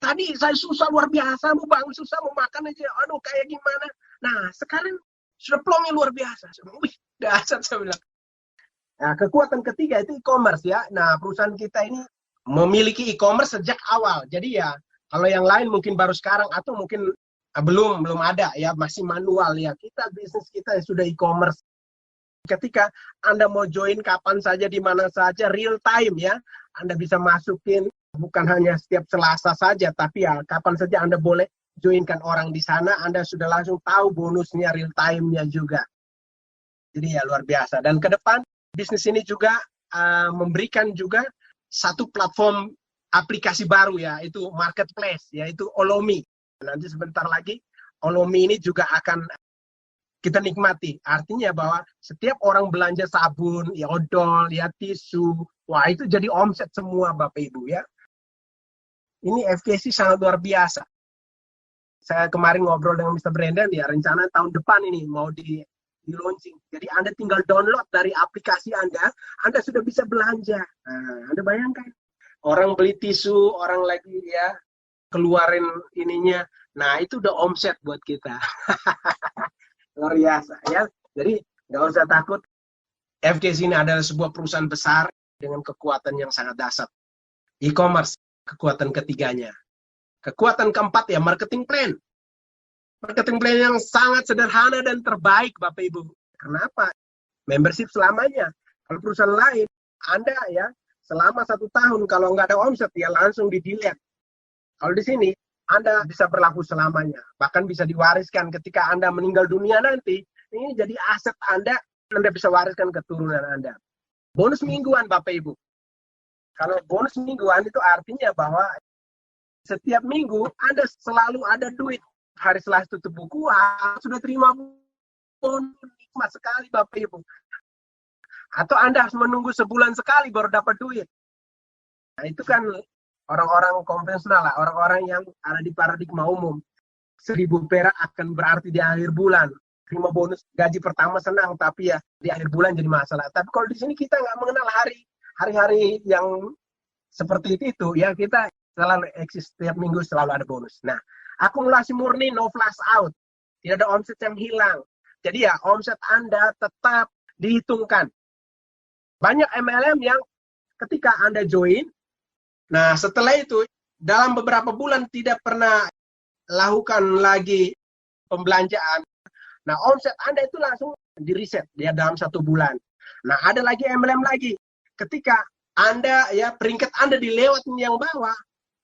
S1: Tadi saya susah luar biasa, mau bangun susah, mau makan aja. Aduh, kayak gimana. Nah, sekarang sudah plongnya luar biasa. Wih, dahsyat saya bilang. Nah, kekuatan ketiga itu e-commerce ya. Nah, perusahaan kita ini memiliki e-commerce sejak awal. Jadi ya, kalau yang lain mungkin baru sekarang atau mungkin belum ada ya, masih manual ya. Kita bisnis kita sudah e-commerce. Ketika Anda mau join kapan saja, di mana saja, real time ya. Anda bisa masukin, bukan hanya setiap Selasa saja, tapi ya kapan saja Anda boleh joinkan orang di sana. Anda sudah langsung tahu bonusnya, real time-nya juga. Jadi ya luar biasa. Dan ke depan, bisnis ini juga memberikan juga satu platform aplikasi baru ya, itu marketplace, yaitu Olomi. Nanti sebentar lagi Olomi ini juga akan kita nikmati. Artinya bahwa setiap orang belanja sabun, ya odol, ya tisu, wah itu jadi omset semua Bapak Ibu ya. Ini FKC sangat luar biasa. Saya kemarin ngobrol dengan Mr. Brandon, ya rencana tahun depan ini mau di launching. Jadi Anda tinggal download dari aplikasi Anda sudah bisa belanja. Nah, Anda bayangkan, orang beli tisu, orang lagi ya keluarin ininya. Nah, itu udah omset buat kita. Luar biasa ya. Jadi nggak usah takut. FKC ini adalah sebuah perusahaan besar dengan kekuatan yang sangat dahsyat. E-commerce, kekuatan ketiganya. Kekuatan keempat ya, marketing plan. Marketing plan yang sangat sederhana dan terbaik Bapak Ibu. Kenapa? Membership selamanya. Kalau perusahaan lain, Anda ya selama 1 tahun kalau nggak ada omset ya langsung di-delete. Kalau di sini Anda bisa berlaku selamanya. Bahkan bisa diwariskan ketika Anda meninggal dunia nanti. Ini jadi aset Anda bisa wariskan keturunan Anda. Bonus mingguan Bapak Ibu. Kalau bonus mingguan itu artinya bahwa setiap minggu Anda selalu ada duit. Hari setelah tutup buku, sudah terima bonus. Nikmat sekali Bapak Ibu. Atau Anda harus menunggu sebulan sekali baru dapat duit. Nah itu kan orang-orang konvensional lah, orang-orang yang ada di paradigma umum. 1.000 perak akan berarti di akhir bulan. Terima bonus gaji pertama senang, tapi ya di akhir bulan jadi masalah. Tapi kalau di sini kita nggak mengenal hari-hari yang seperti itu, ya kita selalu eksis, setiap minggu selalu ada bonus. Nah, akumulasi murni, no flash out. Tidak ada omset yang hilang. Jadi ya omset Anda tetap dihitungkan. Banyak MLM yang ketika Anda join, nah, setelah itu, dalam beberapa bulan tidak pernah lakukan lagi pembelanjaan. Nah, omset Anda itu langsung di-reset dia dalam 1 bulan. Nah, ada lagi MLM lagi. Ketika Anda, ya peringkat Anda dilewat yang bawah,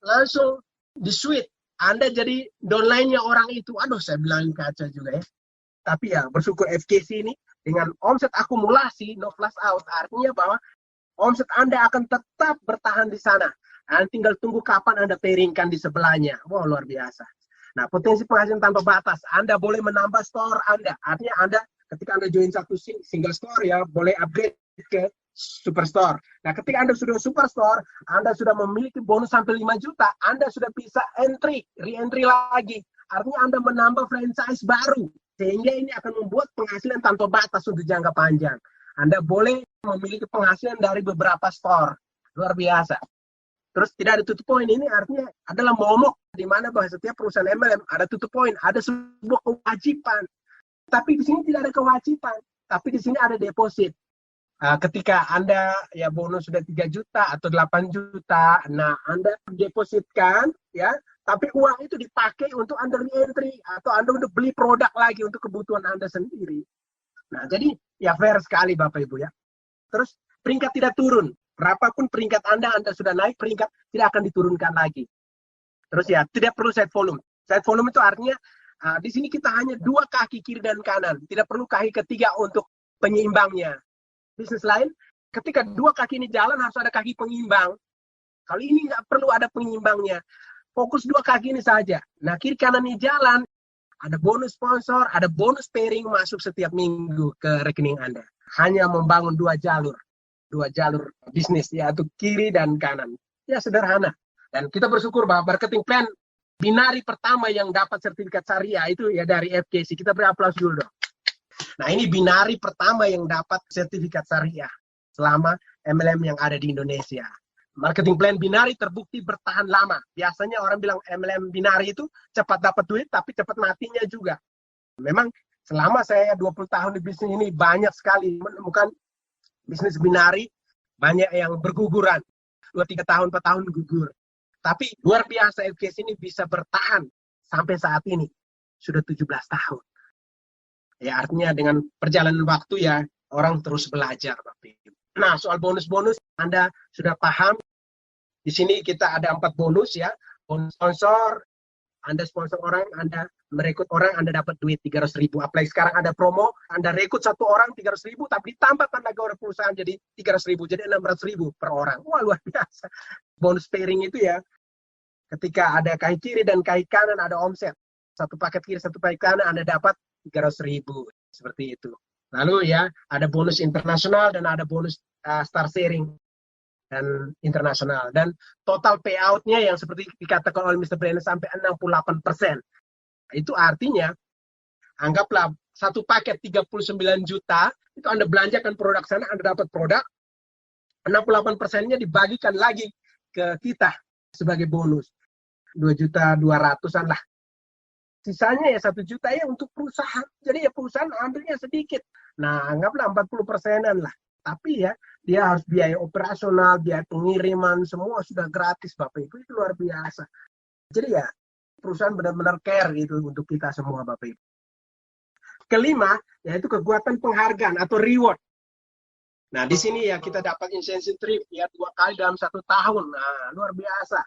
S1: langsung di-switch. Anda jadi downline-nya orang itu. Aduh, saya bilang kaca juga ya. Tapi ya, bersyukur FKC ini, dengan omset akumulasi, no flash out, artinya bahwa omset Anda akan tetap bertahan di sana. Anda tinggal tunggu kapan Anda pairingkan di sebelahnya. Wah, luar biasa. Nah, potensi penghasilan tanpa batas. Anda boleh menambah store Anda. Artinya Anda, ketika Anda join satu single store ya, boleh upgrade ke superstore. Nah, ketika Anda sudah superstore, Anda sudah memiliki bonus sampai 5 juta, Anda sudah bisa re-entry lagi. Artinya Anda menambah franchise baru. Sehingga ini akan membuat penghasilan tanpa batas untuk jangka panjang. Anda boleh memiliki penghasilan dari beberapa store. Luar biasa. Terus tidak ada tutup poin, ini artinya adalah momok di mana bahwa setiap perusahaan MLM ada tutup poin, ada sebuah kewajiban. Tapi di sini tidak ada kewajiban, tapi di sini ada deposit. Ketika Anda ya bonus sudah 3 juta atau 8 juta, nah Anda depositkan ya, tapi uang itu dipakai untuk Anda re-entry atau Anda untuk beli produk lagi untuk kebutuhan Anda sendiri. Nah, jadi ya fair sekali Bapak Ibu ya. Terus peringkat tidak turun. Berapapun peringkat Anda sudah naik peringkat, tidak akan diturunkan lagi. Terus ya, tidak perlu set volume. Set volume itu artinya, di sini kita hanya 2 kaki kiri dan kanan. Tidak perlu kaki ketiga untuk penyeimbangnya. Bisnis lain, ketika 2 kaki ini jalan, harus ada kaki pengimbang. Kalau ini nggak perlu ada penyimbangnya. Fokus 2 kaki ini saja. Nah, kiri kanan ini jalan, ada bonus sponsor, ada bonus pairing masuk setiap minggu ke rekening Anda. Hanya membangun 2 jalur bisnis, yaitu kiri dan kanan. Ya sederhana. Dan kita bersyukur bahwa marketing plan binari pertama yang dapat sertifikat syariah itu ya dari FKC. Kita beri aplaus dulu dong. Nah, ini binari pertama yang dapat sertifikat syariah selama MLM yang ada di Indonesia. Marketing plan binari terbukti bertahan lama. Biasanya orang bilang MLM binari itu cepat dapat duit tapi cepat matinya juga. Memang selama saya 20 tahun di bisnis ini banyak sekali menemukan bisnis binari, banyak yang berguguran. 2-3 tahun, 4 tahun gugur. Tapi luar biasa FKC ini bisa bertahan sampai saat ini. Sudah 17 tahun. Ya artinya dengan perjalanan waktu ya orang terus belajar. Nah soal bonus-bonus Anda sudah paham. Di sini kita ada 4 bonus ya. Bonus sponsor, Anda sponsor orang, Anda merekrut orang, Anda dapat duit 300.000. Apalagi sekarang ada promo, Anda rekrut 1 orang 300.000, tapi ditambah tenaga perusahaan jadi 300.000, jadi 600.000 per orang. Wah luar biasa. Bonus pairing itu ya, ketika ada kaki kiri dan kaki kanan ada omset. 1 paket kiri, 1 paket kanan, Anda dapat 300.000. Seperti itu. Lalu ya ada bonus internasional dan ada bonus star sharing dan internasional. Dan total payout-nya yang seperti dikatakan oleh Mr. Brenner sampai 68%. Itu artinya, anggaplah satu paket 39 juta, itu Anda belanjakan produk sana, Anda dapat produk, 68%-nya dibagikan lagi ke kita sebagai bonus. 2.200.000-an lah. Sisanya ya 1 juta ya untuk perusahaan. Jadi ya perusahaan ambilnya sedikit. Nah, anggaplah 40%-an lah. Tapi ya, dia harus biaya operasional, biaya pengiriman, semua sudah gratis Bapak Ibu. Itu luar biasa. Jadi ya, perusahaan benar-benar care gitu untuk kita semua Bapak Ibu. Kelima, yaitu kekuatan penghargaan atau reward. Nah, di sini ya kita dapat insentif trip ya 2 kali dalam 1 tahun. Nah, luar biasa.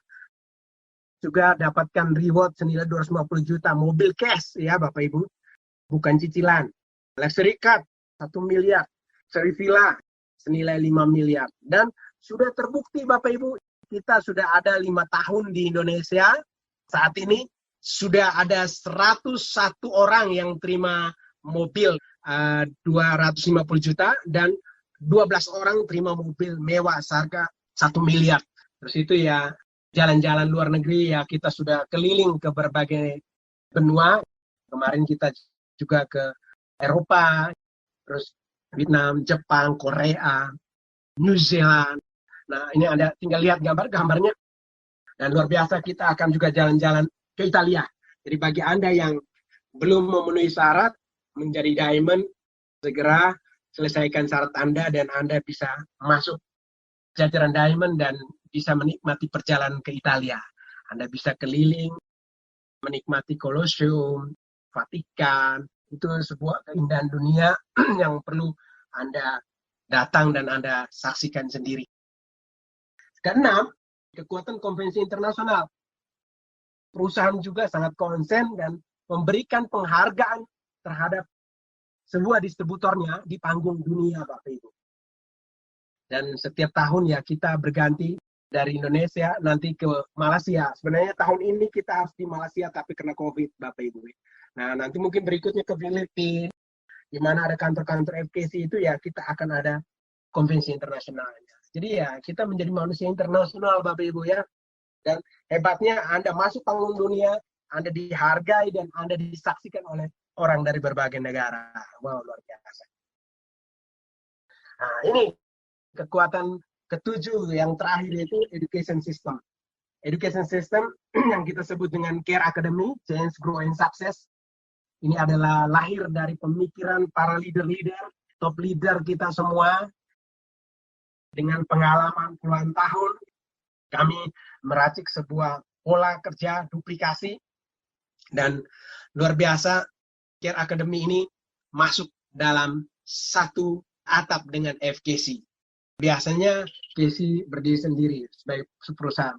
S1: Juga dapatkan reward senilai 250 juta mobil cash ya Bapak Ibu, bukan cicilan. Luxury card 1 miliar, luxury villa senilai 5 miliar. Dan sudah terbukti Bapak Ibu, kita sudah ada 5 tahun di Indonesia. Saat ini sudah ada 101 orang yang terima mobil 250 juta dan 12 orang terima mobil mewah seharga 1 miliar. Terus itu ya jalan-jalan luar negeri ya kita sudah keliling ke berbagai benua. Kemarin kita juga ke Eropa, terus Vietnam, Jepang, Korea, New Zealand. Nah ini Anda tinggal lihat gambarnya. Dan luar biasa kita akan juga jalan-jalan ke Italia. Jadi bagi Anda yang belum memenuhi syarat menjadi diamond, segera selesaikan syarat Anda dan Anda bisa masuk jajaran diamond dan bisa menikmati perjalanan ke Italia. Anda bisa keliling, menikmati Colosseum, Vatikan. Itu sebuah keindahan dunia yang perlu Anda datang dan Anda saksikan sendiri. Keenam, kekuatan konvensi internasional. Perusahaan juga sangat konsen dan memberikan penghargaan terhadap sebuah distributornya di panggung dunia, Bapak Ibu. Dan setiap tahun ya kita berganti dari Indonesia nanti ke Malaysia. Sebenarnya tahun ini kita harus di Malaysia tapi kena COVID, Bapak Ibu. Nah, nanti mungkin berikutnya ke Filipina, di mana ada kantor-kantor FKC itu ya kita akan ada konvensi internasionalnya. Jadi ya kita menjadi manusia internasional, Bapak Ibu ya. Dan hebatnya Anda masuk panggung dunia, Anda dihargai dan Anda disaksikan oleh orang dari berbagai negara. Wow, luar biasa. Nah, ini kekuatan ketujuh yang terakhir itu education system. Education system yang kita sebut dengan Care Academy, Change, Grow, and Success. Ini adalah lahir dari pemikiran para leader-leader, top leader kita semua. Dengan pengalaman puluhan tahun, kami meracik sebuah pola kerja duplikasi. Dan luar biasa, Care Academy ini masuk dalam satu atap dengan FKC. Biasanya FKC berdiri sendiri sebagai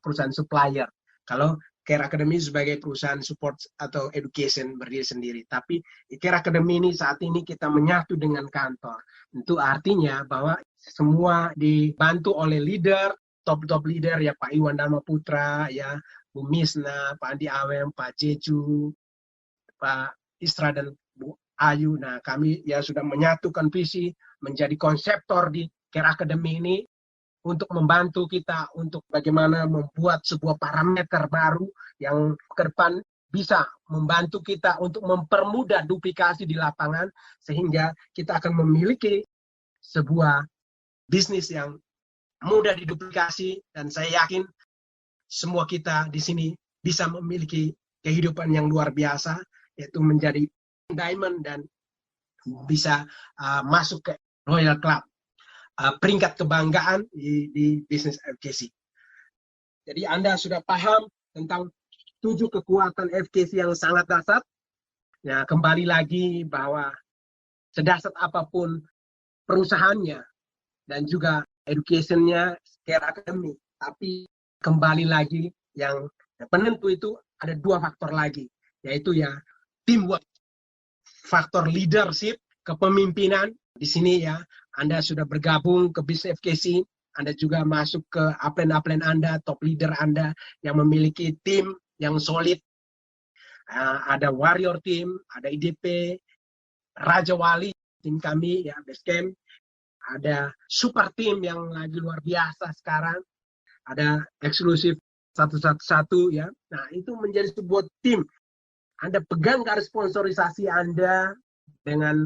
S1: perusahaan supplier. Kalau Care Academy sebagai perusahaan support atau education berdiri sendiri. Tapi Care Academy ini saat ini kita menyatu dengan kantor. Itu artinya bahwa semua dibantu oleh leader, top leader ya Pak Iwan Dharma Putra, ya Bu Misna, Pak Andi Awem, Pak Jeju, Pak Isra dan Bu Ayu. Nah kami ya sudah menyatukan visi menjadi konseptor di Care Academy ini untuk membantu kita untuk bagaimana membuat sebuah parameter baru yang ke depan bisa membantu kita untuk mempermudah duplikasi di lapangan sehingga kita akan memiliki sebuah bisnis yang mudah diduplikasi dan saya yakin semua kita di sini bisa memiliki kehidupan yang luar biasa yaitu menjadi diamond dan bisa masuk ke Royal Club. Peringkat kebanggaan di bisnis FKC. Jadi Anda sudah paham tentang 7 kekuatan FKC yang sangat dasar. Ya, kembali lagi bahwa sedasar apapun perusahaannya dan juga education-nya Care Academy, tapi kembali lagi yang penentu itu ada 2 faktor lagi, yaitu ya teamwork, faktor leadership, kepemimpinan. Di sini ya Anda sudah bergabung ke bisnis FKC, Anda juga masuk ke upline Anda, top leader Anda yang memiliki tim yang solid. Ada warrior team, ada IDP, Raja Wali, tim kami ya, Basecamp. Ada super tim yang lagi luar biasa sekarang. Ada eksklusif 111 ya. Nah, itu menjadi sebuah tim. Anda pegang garis sponsorisasi Anda dengan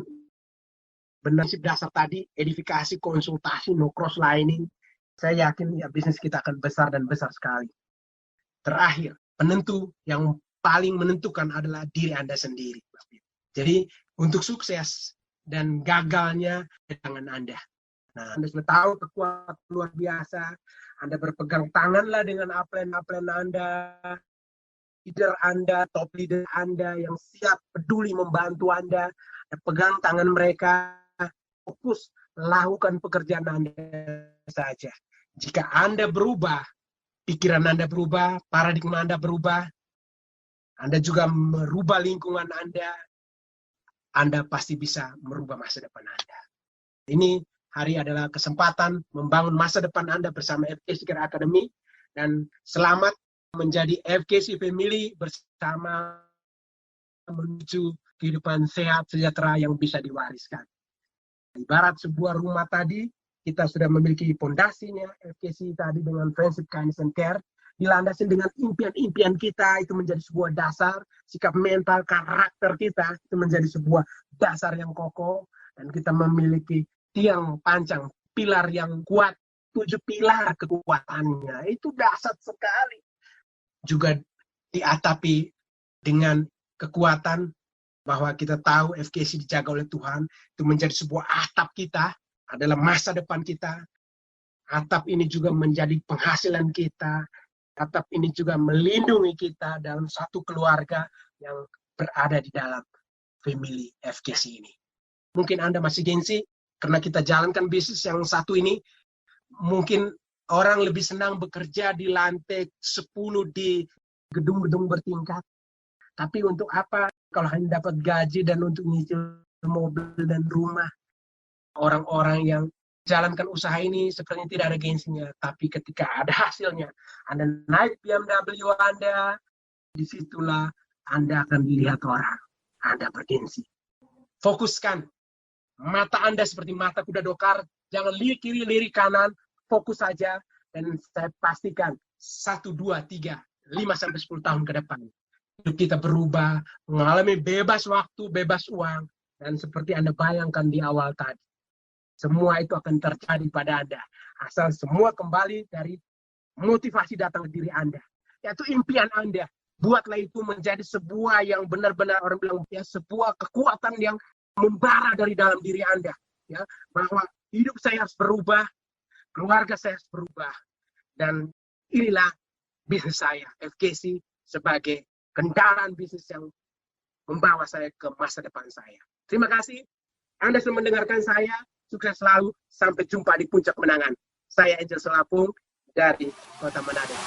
S1: benar dasar tadi, edifikasi, konsultasi, no cross lining. Saya yakin ya bisnis kita akan besar dan besar sekali. Terakhir, penentu yang paling menentukan adalah diri Anda sendiri. Jadi untuk sukses dan gagalnya di tangan Anda. Nah, Anda sudah tahu kekuatan luar biasa. Anda berpegang tanganlah dengan upline Anda, leader Anda, top leader Anda yang siap peduli membantu Anda. Pegang tangan mereka, fokus lakukan pekerjaan Anda saja. Jika Anda berubah, pikiran Anda berubah, paradigma Anda berubah, Anda juga merubah lingkungan Anda pasti bisa merubah masa depan Anda. Ini hari adalah kesempatan membangun masa depan Anda bersama FKC Care Academy, dan selamat menjadi FKC Family bersama menuju kehidupan sehat sejahtera yang bisa diwariskan. Ibarat sebuah rumah tadi, kita sudah memiliki pondasinya, FKC tadi dengan Friendship, Kindness, and Care, dilandasi dengan impian-impian kita, itu menjadi sebuah dasar, sikap mental, karakter kita, itu menjadi sebuah dasar yang kokoh, dan kita memiliki tiang panjang, pilar yang kuat, 7 pilar kekuatannya, itu dasar sekali. Juga diatapi dengan kekuatan bahwa kita tahu FKC dijaga oleh Tuhan, itu menjadi sebuah atap kita, adalah masa depan kita. Atap ini juga menjadi penghasilan kita. Atap ini juga melindungi kita dalam satu keluarga yang berada di dalam family FKC ini. Mungkin Anda masih gengsi karena kita jalankan bisnis yang satu ini. Mungkin orang lebih senang bekerja di lantai 10 di gedung-gedung bertingkat. Tapi untuk apa kalau hanya dapat gaji dan untuk nyicil mobil dan rumah? Orang-orang yang jalankan usaha ini sepertinya tidak ada gengsinya. Tapi ketika ada hasilnya, Anda naik BMW Anda, disitulah Anda akan dilihat orang. Anda bergengsi. Fokuskan. Mata Anda seperti mata kuda dokar. Jangan lirik kiri, lirik kanan. Fokus saja. Dan saya pastikan 1, 2, 3, 5-10 tahun ke depan. Hidup kita berubah, mengalami bebas waktu, bebas uang. Dan seperti Anda bayangkan di awal tadi. Semua itu akan terjadi pada Anda. Asal semua kembali dari motivasi datang ke diri Anda. Yaitu impian Anda. Buatlah itu menjadi sebuah yang benar-benar orang bilang, ya, sebuah kekuatan yang membara dari dalam diri Anda. Ya, bahwa hidup saya harus berubah, keluarga saya harus berubah. Dan inilah bisnis saya, FKC, sebagai kendaraan bisnis yang membawa saya ke masa depan saya. Terima kasih. Anda sudah mendengarkan saya. Sukses selalu. Sampai jumpa di puncak kemenangan. Saya Angel Selapung dari Kota Manado.